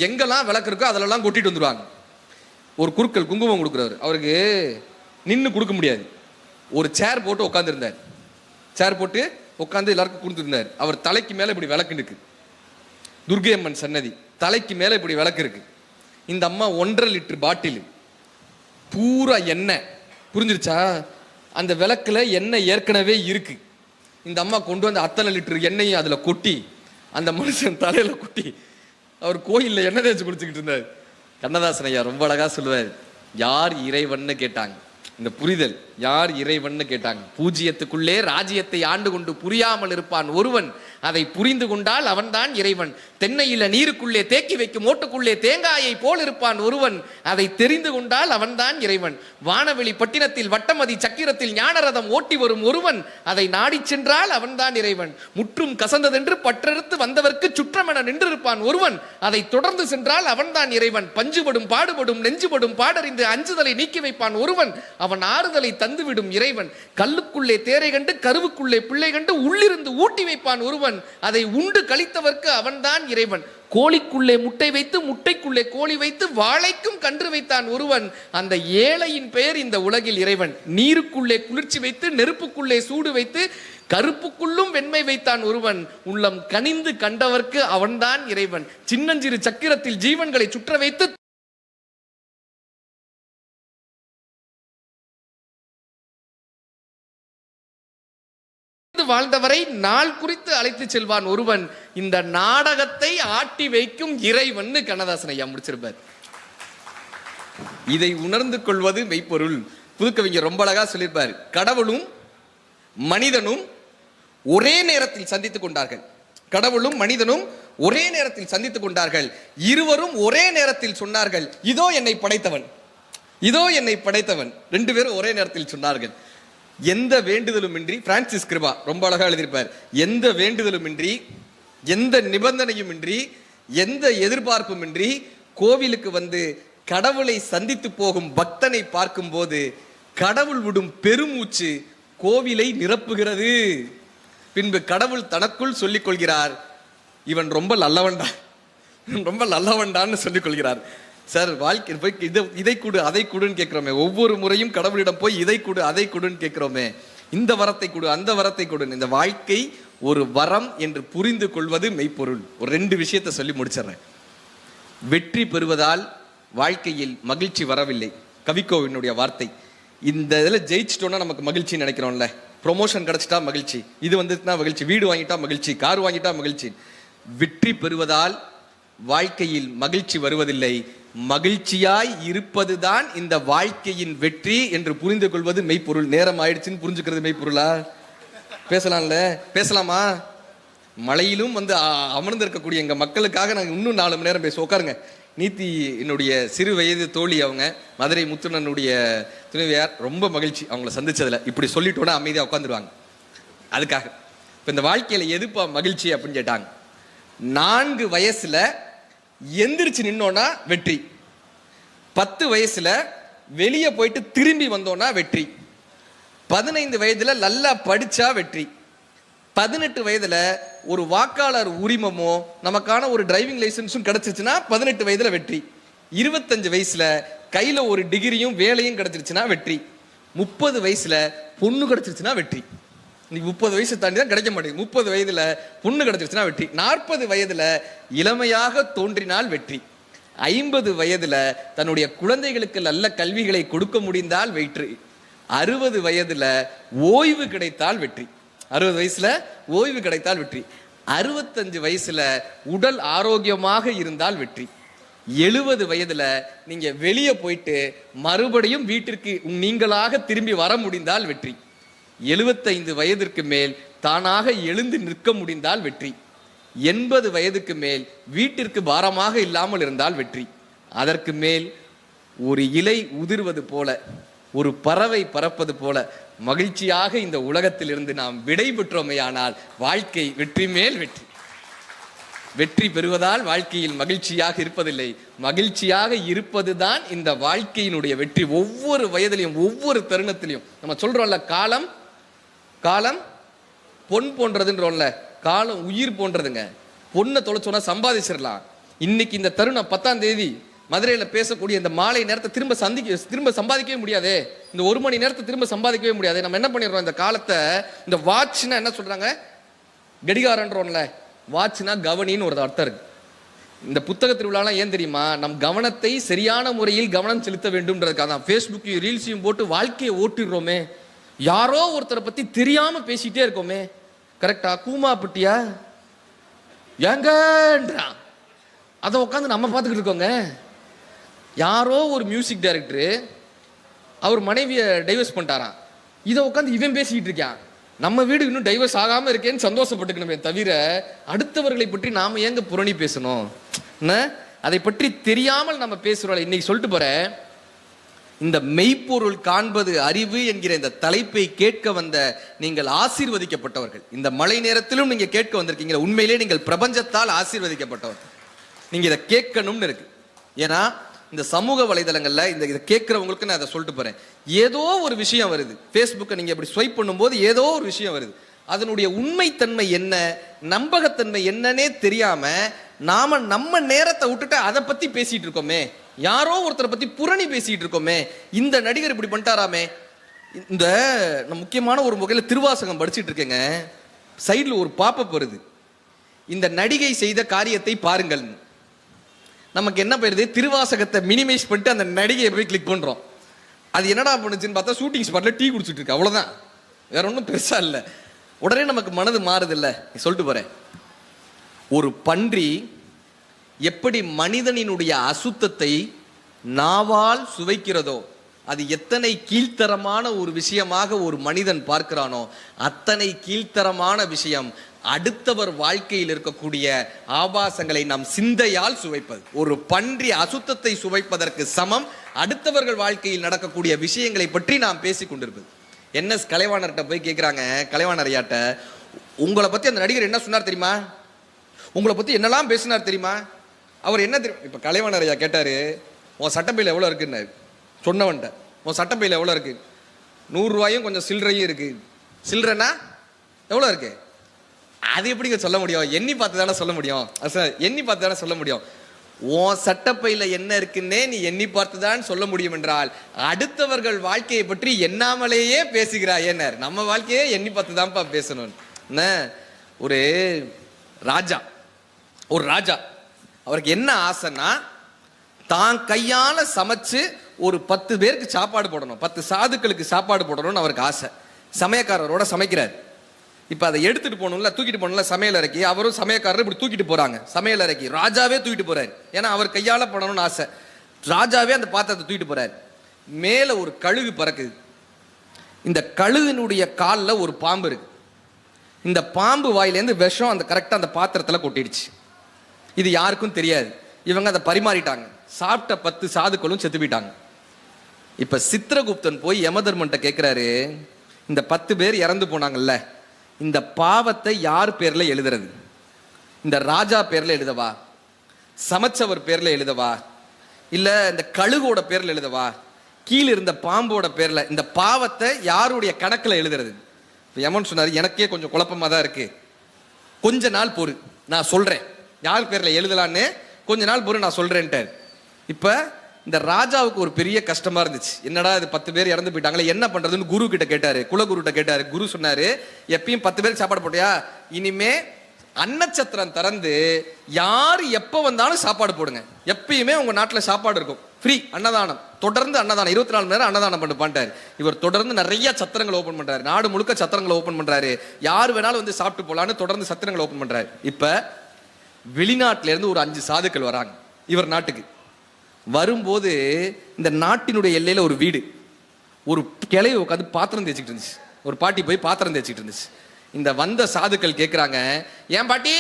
எங்கெல்லாம் விளக்கு இருக்கோ அதிலெல்லாம் கொட்டிட்டு வந்துடுவாங்க. ஒரு குருக்கள் குங்குமம் கொடுக்குறாரு, அவருக்கு நின்று கொடுக்க முடியாது, ஒரு சேர் போட்டு உட்காந்துருந்தார். சேர் போட்டு உட்காந்து எல்லாருக்கும் கொடுத்துருந்தார். அவர் தலைக்கு மேல இப்படி விளக்கு இருக்கு, துர்க்கை அம்மன் சன்னதி தலைக்கு மேல இப்படி விளக்கு இருக்கு. இந்த அம்மா 1.5 லிட்டர் பாட்டில் பூரா எண்ணெய், புரிஞ்சிருச்சா? அந்த விளக்குல எண்ணெய் ஏற்கனவே இருக்கு. இந்த அம்மா கொண்டு வந்து அத்தனை லிட்டர் எண்ணெயும் அதுல கொட்டி அந்த மனுஷன் தலையில கொட்டி அவர் கோயில்ல எண்ணெய் தேய்ச்சி குடிச்சுக்கிட்டு இருந்தார். கண்ணதாசன் ஐயா ரொம்ப அழகா சொல்லுவார், யார் இறைவன்னு கேட்டாங்க, இந்த புரிதல் யார் இறைவன்னு கேட்டாங்க, பூஜ்யத்துக்குள்ளே ராஜ்யத்தை ஆண்டு கொண்டு புரியாமல் இருப்பான் ஒருவன், அதை புரிந்து கொண்டால் அவன்தான் இறைவன். தென்னையில நீருக்குள்ளே தேக்கி வைக்கும் ஓட்டுக்குள்ளே தேங்காயை போல் இருப்பான் ஒருவன், அதை தெரிந்து கொண்டால் அவன்தான் இறைவன். வானவெளி பட்டினத்தில் வட்டமதி சக்கிரத்தில் ஞானரதம் ஓட்டி வரும் ஒருவன், அதை நாடி சென்றால் அவன்தான் இறைவன். முற்றும் கசந்ததென்று பற்றறுத்து வந்தவர்க்கு சுற்றமென நின்றிருப்பான் ஒருவன், அதை தொடர்ந்து சென்றால் அவன்தான் இறைவன். பஞ்சுபடும் பாடுபடும் நெஞ்சுபடும் பாடறிந்து அஞ்சுதலை நீக்கி வைப்பான் ஒருவன், அவன் ஆறுதலை தந்துவிடும் இறைவன். கல்லுக்குள்ளே தேரை கண்டு கருவுக்குள்ளே பிள்ளை கண்டு உள்ளிருந்து ஊட்டி வைப்பான் ஒருவன், அதை உண்டு கழித்தவர்க்கு அவன்தான் இறைவன். கோழிக்குள்ளே முட்டை வைத்து முட்டைக்குள்ளே கோழி வைத்து வாழைக்கும் கன்று வைத்தான் ஒருவன், அந்த ஏழையின் பெயர் இந்த உலகில் இறைவன். நீருக்குள்ளே குளிர்ச்சி வைத்து நெருப்புக்குள்ளே சூடு வைத்து கருப்புக்குள்ளும் வெண்மை வைத்தான் ஒருவன், உள்ளம் கனிந்து கண்டவர்க்கு அவன்தான் இறைவன். சின்னஞ்சிறு சக்கிரத்தில் ஜீவன்களை சுற்ற வைத்து வாழ்ந்தவரை நாள் குறித்து அழைத்து செல்வான் ஒருவன், இந்த நாடகத்தை ஆட்டி வைக்கும் இறைவன் கண்ணதாசன் ஐயா முடிச்சிருப்பார். இதை உணர்ந்து கொள்வது மெய்ப்பொருள். புதுக்கவிஞர் ரொம்ப அழகா சொல்லியிருப்பார், கடவுளும் மனிதனும் ஒரே நேரத்தில் சந்தித்துக் கொண்டார்கள். கடவுளும் மனிதனும் ஒரே நேரத்தில் சந்தித்துக் கொண்டார்கள். இருவரும் ஒரே நேரத்தில் சொன்னார்கள், இதோ என்னை படைத்தவன், இதோ என்னை படைத்தவன். ரெண்டு பேரும் ஒரே நேரத்தில் சொன்னார்கள். எந்த வேண்டுதலுமின்றி, பிரான்சிஸ் கிருபா ரொம்ப அழகா எழுதியிருப்பார், எந்த வேண்டுதலுமின்றி, எந்த நிபந்தனையும் இன்றி, எந்த எதிர்பார்ப்பும் இன்றி கோவிலுக்கு வந்து கடவுளை சந்தித்து போகும் பக்தனை பார்க்கும் போது கடவுள் விடும் பெருமூச்சு கோவிலை நிரப்புகிறது. பின்பு கடவுள் தனக்குள் சொல்லிக் கொள்கிறார், இவன் ரொம்ப நல்லவன்டா, ரொம்ப நல்லவன்டான்னு சொல்லிக் கொள்கிறார். சார், வாழ்க்கை போய் இதை கொடு அதை கொடுன்னு கேட்கிறோமே, ஒவ்வொரு முறையும் கடவுளிடம் போய் இதை கொடு அதை கொடுன்னு கேட்கிறோமே, இந்த வரத்தை கொடு அந்த வரத்தை கொடு. இந்த வாழ்க்கை ஒரு வரம் என்று புரிந்து கொள்வது மெய்ப்பொருள். ஒரு 2 விஷயத்தை சொல்லி முடிச்சிடறேன். வெற்றி பெறுவதால் வாழ்க்கையில் மகிழ்ச்சி வரவில்லை, கவிக்கோவினுடைய வார்த்தை. இந்த இதில் ஜெயிச்சிட்டோம்னா நமக்கு மகிழ்ச்சி நினைக்கிறோம்ல, ப்ரொமோஷன் கிடைச்சிட்டா மகிழ்ச்சி, இது வந்துட்டுனா மகிழ்ச்சி, வீடு வாங்கிட்டா மகிழ்ச்சி, கார் வாங்கிட்டா மகிழ்ச்சி. வெற்றி பெறுவதால் வாழ்க்கையில் மகிழ்ச்சி வருவதில்லை, மகிழ்ச்சியாய் இருப்பதுதான் இந்த வாழ்க்கையின் வெற்றி என்று புரிந்து கொள்வது மெய்ப்பொருள். நேரம் ஆயிடுச்சுன்னு புரிஞ்சுக்கிறது மெய்ப்பொருளா? பேசலாம்ல, பேசலாமா? மழையிலும் வந்து அமர்ந்து இருக்கக்கூடிய எங்க மக்களுக்காக நாங்கள் இன்னும் 4 மணி நேரம் பேச உட்காருங்க. நீத்தி என்னுடைய சிறு வயது தோழி, அவங்க மதுரை முத்துனனுடைய துணைவியார். ரொம்ப மகிழ்ச்சி அவங்கள சந்திச்சதுல. இப்படி சொல்லிட்டோன்னா அமைதியாக உட்காந்துருவாங்க. அதுக்காக இப்போ இந்த வாழ்க்கையில் எதுப்பா மகிழ்ச்சி அப்படின்னு கேட்டாங்க. 4 வயசுல எந்திரிச்சு நின்னோன்னா வெற்றி, 10 வயசுல வெளியே போயிட்டு திரும்பி வந்தோன்னா வெற்றி, 15 வயதுல நல்லா படிச்சா வெற்றி, 18 வயதுல ஒரு வாக்காளர் உரிமமோ நமக்கான ஒரு டிரைவிங் லைசன்ஸும் கிடைச்சிருச்சுன்னா 18 வயதுல வெற்றி, 25 வயசுல கையில ஒரு டிகிரியும் வேலையும் கிடைச்சிருச்சுன்னா வெற்றி, 30 வயசுல பொண்ணு கிடைச்சிருச்சுன்னா வெற்றி. இன்னைக்கு 30 வயசு தாண்டி தான் கிடைக்க மாட்டேங்குது. 30 வயதுல பொண்ணு கிடைச்சிருச்சுன்னா வெற்றி, 40 வயதுல இளமையாக தோன்றினால் வெற்றி, 50 வயதுல தன்னுடைய குழந்தைகளுக்கு நல்ல கல்விகளை கொடுக்க முடிந்தால் வெற்றி, 60 வயதுல ஓய்வு கிடைத்தால் வெற்றி, 60 வயசுல ஓய்வு கிடைத்தால் வெற்றி, 65 வயசுல உடல் ஆரோக்கியமாக இருந்தால் வெற்றி, 70 வயதுல நீங்க வெளியே போயிட்டு மறுபடியும் வீட்டிற்கு நீங்களாக திரும்பி வர முடிந்தால் வெற்றி, 75 வயதிற்கு மேல் தானாக எழுந்து நிற்க முடிந்தால் வெற்றி, 80 வயதுக்கு மேல் வீட்டிற்கு பாரமாக இல்லாமல் இருந்தால் வெற்றி. அதற்கு மேல் ஒரு இலை உதிர்வது போல, ஒரு பறவை பறப்பது போல மகிழ்ச்சியாக இந்த உலகத்தில் இருந்து நாம் விடை பெற்றோமையானால் வாழ்க்கை வெற்றி மேல் வெற்றி. வெற்றி பெறுவதால் வாழ்க்கையில் மகிழ்ச்சியாக இருப்பதில்லை, மகிழ்ச்சியாக இருப்பதுதான் இந்த வாழ்க்கையினுடைய வெற்றி. ஒவ்வொரு வயதிலையும் ஒவ்வொரு தருணத்திலையும் நம்ம சொல்றோம்ல, காலம் காலம் பொன் போன்றதுன்றோம்ல, காலம் உயிர் போன்றதுங்க. பொண்ணை தொலைச்சோன்னா சம்பாதிச்சிடலாம். இன்னைக்கு இந்த தருணம் 10ஆம் தேதி மதுரையில் பேசக்கூடிய இந்த மாலை நேரத்தை திரும்ப சம்பாதிக்கவே முடியாதே, இந்த 1 மணி நேரத்தை திரும்ப சம்பாதிக்கவே முடியாது. நம்ம என்ன பண்ணிடுறோம், இந்த காலத்தை, இந்த வாட்ச்னா என்ன சொல்றாங்க, கடிகாரன்றோம்ல, வாட்ச்னா கவனின்னு ஒரு அர்த்தம் இருக்கு. இந்த புத்தக திருவிழாலாம் ஏன் தெரியுமா, நம் கவனத்தை சரியான முறையில் கவனம் செலுத்த வேண்டும்ன்றதுக்காக தான். ஃபேஸ்புக்கையும் ரீல்ஸையும் போட்டு வாழ்க்கையை ஓட்டிடுறோமே, யாரோ ஒருத்தரை பத்தி தெரியாம பேசிட்டே இருக்கோமே. கரெக்டா? கூமாப்பட்டியா ஏங்கன்றான், அதை உட்காந்து நம்ம பார்த்துக்கிட்டு இருக்கோங்க. யாரோ ஒரு மியூசிக் டைரக்டரு அவர் மனைவியை டைவர்ஸ் பண்ணிட்டாராம், இதை உட்காந்து இவன் பேசிக்கிட்டு இருக்கான். நம்ம வீடு இன்னும் டைவர்ஸ் ஆகாம இருக்கேன்னு சந்தோஷப்பட்டுக்கணுமே தவிர அடுத்தவர்களை பற்றி நாம ஏங்க புரணி பேசணும்? அதை பற்றி தெரியாமல் நம்ம பேசுறோம். இன்னைக்கு சொல்லிட்டு போறேன், இந்த மெய்ப்பொருள் காண்பது அறிவு என்கிற இந்த தலைப்பை கேட்க வந்த நீங்கள் ஆசீர்வதிக்கப்பட்டவர்கள். இந்த மழை நேரத்திலும் நீங்க கேட்க வந்திருக்கீங்க, உண்மையிலே நீங்கள் பிரபஞ்சத்தால் ஆசீர்வதிக்கப்பட்டவர்கள். நீங்க இதை கேட்கணும்னு இருக்கு. ஏன்னா இந்த சமூக வலைதளங்கள்ல இதை கேட்கறவங்களுக்கு நான் அதை சொல்லிட்டு போறேன். ஏதோ ஒரு விஷயம் வருது, ஃபேஸ்புக்கை நீங்க இப்படி ஸ்வைப் பண்ணும்போது ஏதோ ஒரு விஷயம் வருது, அதனுடைய உண்மைத்தன்மை என்ன, நம்பகத்தன்மை என்னன்னே தெரியாம நாம நம்ம நேரத்தை விட்டுட்டு அதை பத்தி பேசிட்டு இருக்கோமே, யாரோ ஒருத்தரை பத்தி புரணி பேசிட்டு இருக்கோமே, இந்த நடிகர் இப்படி பண்ணிட்டாராமே. இந்த முக்கியமான ஒரு வகையில் திருவாசகம் படிச்சுட்டு இருக்கேங்க, சைடில் ஒரு பாப்பப் வருது, இந்த நடிகை செய்த காரியத்தை பாருங்கள். நமக்கு என்ன போயிருது, திருவாசகத்தை மினிமைஸ் பண்ணிட்டு அந்த நடிகையை போய் கிளிக் பண்றோம். அது என்னடா பண்ணுச்சுன்னு பார்த்தா ஷூட்டிங் ஸ்பாட்ல டீ குடிச்சிட்டு இருக்கு, அவ்வளவுதான், வேற ஒன்றும் பெருசா இல்லை. உடனே நமக்கு மனது மாறுது இல்லை. சொல்லிட்டு போறேன், ஒரு பன்றி எப்படி மனிதனினுடைய அசுத்தத்தை நாவால் சுவைக்கிறதோ அது எத்தனை கீழ்த்தரமான ஒரு விஷயமாக ஒரு மனிதன் பார்க்கிறானோ அத்தனை கீழ்த்தரமான விஷயம் அடுத்தவர் வாழ்க்கையில் இருக்கக்கூடிய ஆபாசங்களை நம் சிந்தையால் சுவைப்பது. ஒரு பன்றி அசுத்தத்தை சுவைப்பதற்கு சமம் அடுத்தவர்கள் வாழ்க்கையில் நடக்கக்கூடிய விஷயங்களை பற்றி நாம் பேசிக் கொண்டிருப்பது. என்எஸ் கலைவாணர்கிட்ட போய் கேட்குறாங்க, கலைவாணர் ஐயாட்ட, உங்களை பற்றி அந்த நடிகர் என்ன சொன்னார் தெரியுமா, உங்களை பற்றி என்னெல்லாம் பேசினார் தெரியுமா, அவர் என்ன தெரியும். இப்போ கலைவாணர் ஐயா கேட்டார், உன் சட்டப்பையில் எவ்வளோ இருக்குன்னாரு. சொன்னவன்ட்ட, உன் சட்டப்பையில் எவ்வளோ இருக்குது, 100 ரூபாயும் கொஞ்சம் சில்லறையும் இருக்குது. சில்லறைன்னா எவ்வளோ இருக்கு, அது எப்படிங்க சொல்ல முடியும், எண்ணி பார்த்து தானே சொல்ல முடியும். எண்ணி பார்த்து தானே சொல்ல முடியும். உன் சட்டப்பையில் என்ன இருக்குன்னே நீ எண்ணி பார்த்து தான் சொல்ல முடியும் என்றால் அடுத்தவர்கள் வாழ்க்கையை பற்றி எண்ணாமலேயே பேசுகிறாய். என்ன நம்ம வாழ்க்கையே எண்ணி பார்த்து தான்ப்பா பேசணும். ஒரு ராஜா, ஒரு ராஜா அவருக்கு என்ன ஆசைன்னா, தான் கையால சமைச்சு ஒரு 10 பேருக்கு சாப்பாடு போடணும், 10 சாதுக்களுக்கு சாப்பாடு போடணும்னு அவருக்கு ஆசை. சமயக்காரரோட சமைக்கிறார். இப்போ அதை எடுத்துட்டு போகணும்ல, தூக்கிட்டு போகணும்ல சமையல் அறைக்கு. அவரும் சமயக்காரர் இப்படி தூக்கிட்டு போறாங்க சமையல் அறைக்கு. ராஜாவே தூக்கிட்டு போறாரு, ஏன்னா அவர் கையால பண்ணணும்னு ஆசை. ராஜாவே அந்த பாத்திரத்தை தூக்கிட்டு போறாரு. மேல ஒரு கழுகு பறக்குது. இந்த கழுகினுடைய காலில் ஒரு பாம்பு இருக்கு. இந்த பாம்பு வாயிலேருந்து விஷம் அந்த கரெக்டாக அந்த பாத்திரத்தில் கொட்டிடுச்சு. இது யாருக்கும் தெரியாது. இவங்க அதை பரிமாறிட்டாங்க. சாப்பிட்ட 10 சாதுக்களும் செத்து போயிட்டாங்க. இப்ப சித்திரகுப்தன் போய் யமதர்மன்ட்ட கேட்கிறாரு, இந்த 10 பேர் இறந்து போனாங்கல்ல, இந்த பாவத்தை யார் பேர்ல எழுதுறது? இந்த ராஜா பேர்ல எழுதவா, சமைச்சவர் பேர்ல எழுதவா, இல்ல இந்த கழுகோட பேர்ல எழுதவா, கீழே இருந்த பாம்போட பேர்ல, இந்த பாவத்தை யாருடைய கணக்குல எழுதுறது? யமன் சொன்னாரு, எனக்கே கொஞ்சம் குழப்பமா தான் இருக்கு, கொஞ்ச நாள் பொறு, நான் சொல்றேன் யார் பேர்ல எழுதலான்னு, கொஞ்ச நாள் பொறு நான் சொல்றேன்ட்டார். இப்ப இந்த ராஜாவுக்கு ஒரு பெரிய கஷ்டமா இருந்துச்சு. என்னடா இது 10 பேர் இறந்து போயிட்டாங்களே, என்ன பண்றதுன்னு குரு கிட்ட கேட்டாரு, குலகுரு கிட்ட கேட்டாரு. குரு சொன்னாரு, எப்பயும் 10 பேருக்கு சாப்பாடு போட்டியா, இனிமே அன்னச்சத்திரம் திறந்து யார் எப்ப வந்தாலும் சாப்பாடு போடுங்க, எப்பயுமே உங்க நாட்டுல சாப்பாடு இருக்கும், ஃப்ரீ அன்னதானம், தொடர்ந்து அன்னதானம், 24 மணி நேரம் அன்னதானம் பண்ணிட்டார். இவர் தொடர்ந்து நிறைய சத்திரங்களை ஓபன் பண்றாரு, நாடு முழுக்க சத்திரங்களை ஓபன் பண்றாரு, யார் வேணாலும் வந்து சாப்பிட்டு போலான்னு தொடர்ந்து சத்திரங்களை ஓபன் பண்றாரு. இப்ப வெளிநாட்டுல இருந்து ஒரு 5 சாதுக்கள் வராங்க இவர் நாட்டுக்கு. வரும்போது இந்த நாட்டினுடைய எல்லையில ஒரு வீடு, ஒரு கிளைய உட்காந்து பாத்திரம் தேய்ச்சிட்டு இருந்துச்சு. ஒரு பாட்டி போய் பாத்திரம் தேய்ச்சிட்டு இருந்துச்சு. இந்த வந்த சாதுக்கள் கேட்கிறாங்க, ஏன் பாட்டி,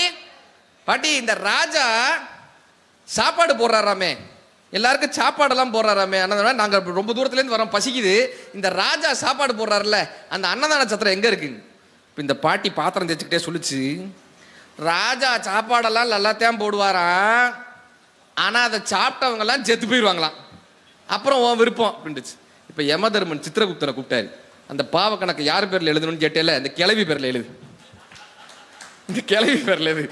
பாட்டி இந்த ராஜா சாப்பாடு போடுறாராமே, எல்லாருக்கும் சாப்பாடெல்லாம் போடுறாராமே, அன்னதானம், நாங்க ரொம்ப தூரத்துல இருந்து வரோம், பசிக்குது, இந்த ராஜா சாப்பாடு போடுறாருல, அந்த அன்னதான சத்திரம் எங்க இருக்கு? இந்த பாட்டி பாத்திரம் தேய்ச்சிக்கிட்டே சொல்லிச்சு, ராஜா சாப்பாடெல்லாம் எல்லாத்தையும் போடுவாராம், ஆனா அதை சாப்பிட்டவங்க எல்லாம் செத்து போயிடுவாங்களாம், அப்புறம் உன் விருப்பம் அப்படின்னுச்சு. இப்ப யமதர்மன் சித்திரகுப்தனை கூப்பிட்டாரு. அந்த பாவ கணக்கு யார் பேர்ல எழுதணும்னு கேட்டேல, இந்த கிளவி பேர்ல எழுது, இந்த கிளவி பேர்ல எழுது.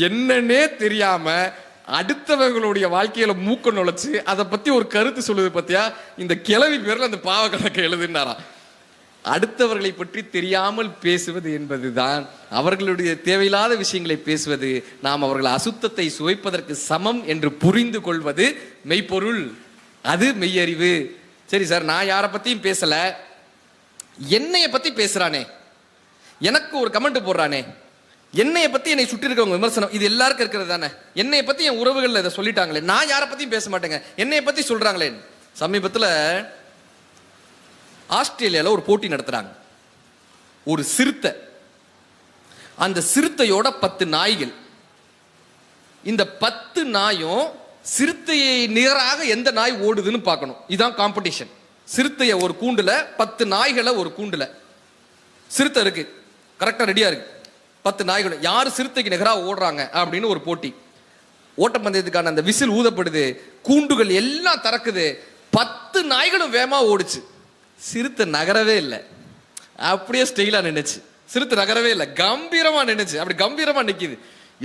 என்னன்னே தெரியாம அடுத்தவர்களுடைய வாழ்க்கையில மூக்க நுழைச்சு அதை பத்தி ஒரு கருத்து சொல்லுது பத்தியா, இந்த கிளவி பேர்ல அந்த பாவ கணக்கு எழுதுனாரா. அடுத்தவர்களை பற்றி தெரியாமல் பேசுவது என்பதுதான், அவர்களுடைய தேவையில்லாத விஷயங்களை பேசுவது, நாம் அவர்கள் அசுத்தத்தை சுவைப்பதற்கு சமம் என்று புரிந்து கொள்வது மெய்ப்பொருள், அது மெய்யறிவு. சரி சார், நான் யாரை பத்தியும் பேசல, என்னைய பத்தி பேசுறானே, எனக்கு ஒரு கமெண்ட் போடுறானே, என்னைய பத்தி என்னை சுற்றி இருக்கவங்க விமர்சனம், இது எல்லாருக்கும் இருக்கிறது தானே. என்னைய பத்தி என் உறவுகள் இதை சொல்லிட்டாங்களே, நான் யாரை பத்தியும் பேச மாட்டேங்க, என்னைய பத்தி சொல்றாங்களே. சமீபத்தில் ஆஸ்திரேலியால ஒரு போட்டி நடத்துறாங்க. ஒரு சிறுத்தை, அந்த சிறுத்தையோட 10 நாய்கள். இந்த 10 நாயும் சிறுத்தையை நிகராக எந்த நாய் ஓடுதுன்னு பார்க்கணும். இதுதான் காம்படிஷன். சிறுத்தைய ஒரு கூண்டுல, 10 நாய்களை ஒரு கூண்டுல, சிறுத்தை இருக்கு, கரெக்டா ரெடியா இருக்கு, 10 நாய்கள் யாரு சிறுத்தைக்கு நிகராக ஓடுறாங்க அப்படின்னு ஒரு போட்டி. ஓட்டப்பந்தயத்துக்கான அந்த விசில் ஊதப்படுது, கூண்டுகள் எல்லாம் திறக்குது, 10 நாய்களும் வேகமா ஓடுச்சு. சிறுத்தை நகரவே இல்லை, அப்படியே ஸ்டைலா நின்னுச்சு. சிறுத்தை நகரவே இல்லை, கம்பீரமா நின்னுச்சு. அப்படி கம்பீரமா நிக்குது.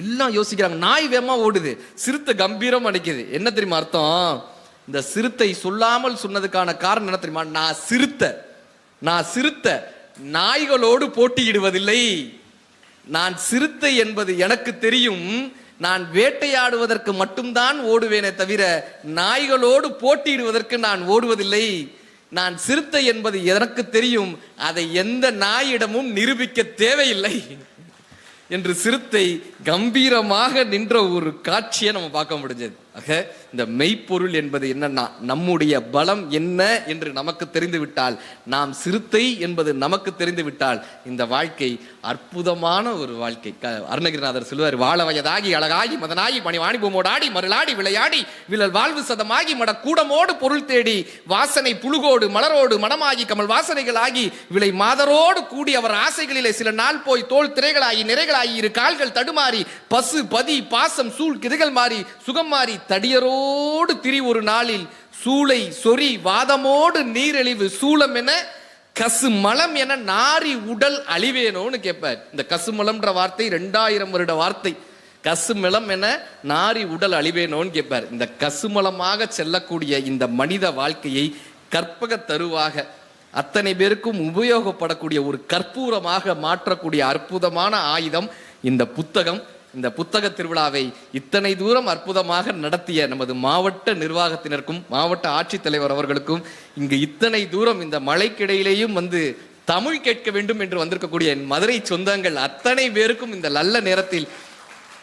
எல்லாம் யோசிக்கிறாங்க, நாய் வேகமா ஓடுது, சிறுத்தை கம்பீரமா நிக்குது. என்ன தெரியுமா அர்த்தம்? இந்த சிறுத்தை சொல்லாமல் சொன்னதுக்கான காரணம் என்ன தெரியுமா? நான் சிறுத்தை நாய்களோடு போட்டியிடுவதில்லை. நான் சிறுத்தை என்பது எனக்கு தெரியும், நான் வேட்டையாடுவதற்கு மட்டும்தான் ஓடுவேனே தவிர நாய்களோடு போட்டியிடுவதற்கு நான் ஓடுவதில்லை. நான் சிறுத்தை என்பது எனக்கு தெரியும், அதை எந்த நாயிடமும் நிரூபிக்க தேவையில்லை என்று சிறுத்தை கம்பீரமாக நின்ற ஒரு காட்சியை நம்ம பார்க்க முடிஞ்சது. ஆக இந்த மெய்ப்பொருள் என்பது என்னன்னா, நம்முடைய பலம் என்ன என்று நமக்கு தெரிந்து விட்டால், நாம் சிறுத்தை என்பது நமக்கு தெரிந்து விட்டால், இந்த வாழ்க்கை அற்புதமான ஒரு வாழ்க்கை. அருணகிரிநாதர் சொல்லுவார், வாழ வயதாகி அழகாகி மதனாகி மணிவாணி பூமோடாடி மருளாடி விளையாடி விழல் வாழ்வு சதமாகி மட கூடமோடு பொருள் தேடி வாசனை புழுகோடு மலரோடு மனமாகி கமல் வாசனைகள் ஆகி விளை மாதரோடு கூடி அவர் ஆசைகளிலே சில நாள் போய் தோல் திரைகளாகி நிறைகளாகி இரு கால்கள் தடுமாறி பசு பதி பாசம் சூழ் கிதைகள் மாறி சுகம் மாறி தடியரோடு திரி ஒரு நாளில் சூளை சொறி வாதமோடு நீரெழிவு சூளம் என கசுமலம் என நாரி உடல் அழிவேனோன்னு கேட்பார். இந்த கசுமலம்ன்ற வார்த்தை 2000 வருட வார்த்தை. கசுமலம் என நாரி உடல் அழிவேனோன்னு கேட்பார். இந்த கசுமலமாக செல்லக்கூடிய இந்த மனித வாழ்க்கையை கற்பக தருவாக அத்தனை பேருக்கும் உபயோகப்படக்கூடிய ஒரு கற்பூரமாக மாற்றக்கூடிய அற்புதமான ஆயுதம் இந்த புத்தகம். இந்த புத்தக திருவிழாவை இத்தனை தூரம் அற்புதமாக நடத்திய நமது மாவட்ட நிர்வாகத்தினருக்கும் மாவட்ட ஆட்சித்தலைவர் அவர்களுக்கும், இங்கு இத்தனை தூரம் இந்த மழைக்கிடையிலேயும் வந்து தமிழ் கேட்க வேண்டும் என்று வந்திருக்கக்கூடிய என் மதுரை சொந்தங்கள் அத்தனை பேருக்கும் இந்த நல்ல நேரத்தில்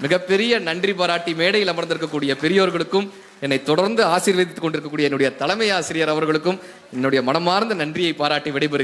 மிகப்பெரிய நன்றி பாராட்டி மேடையில் அமர்ந்திருக்கக்கூடிய பெரியோர்களுக்கும், என்னை தொடர்ந்து ஆசீர்வதித்துக் கொண்டிருக்கக்கூடிய என்னுடைய தலைமை ஆசிரியர் அவர்களுக்கும் என்னுடைய மனமார்ந்த நன்றியை பாராட்டி விடைபெறுகிறேன்.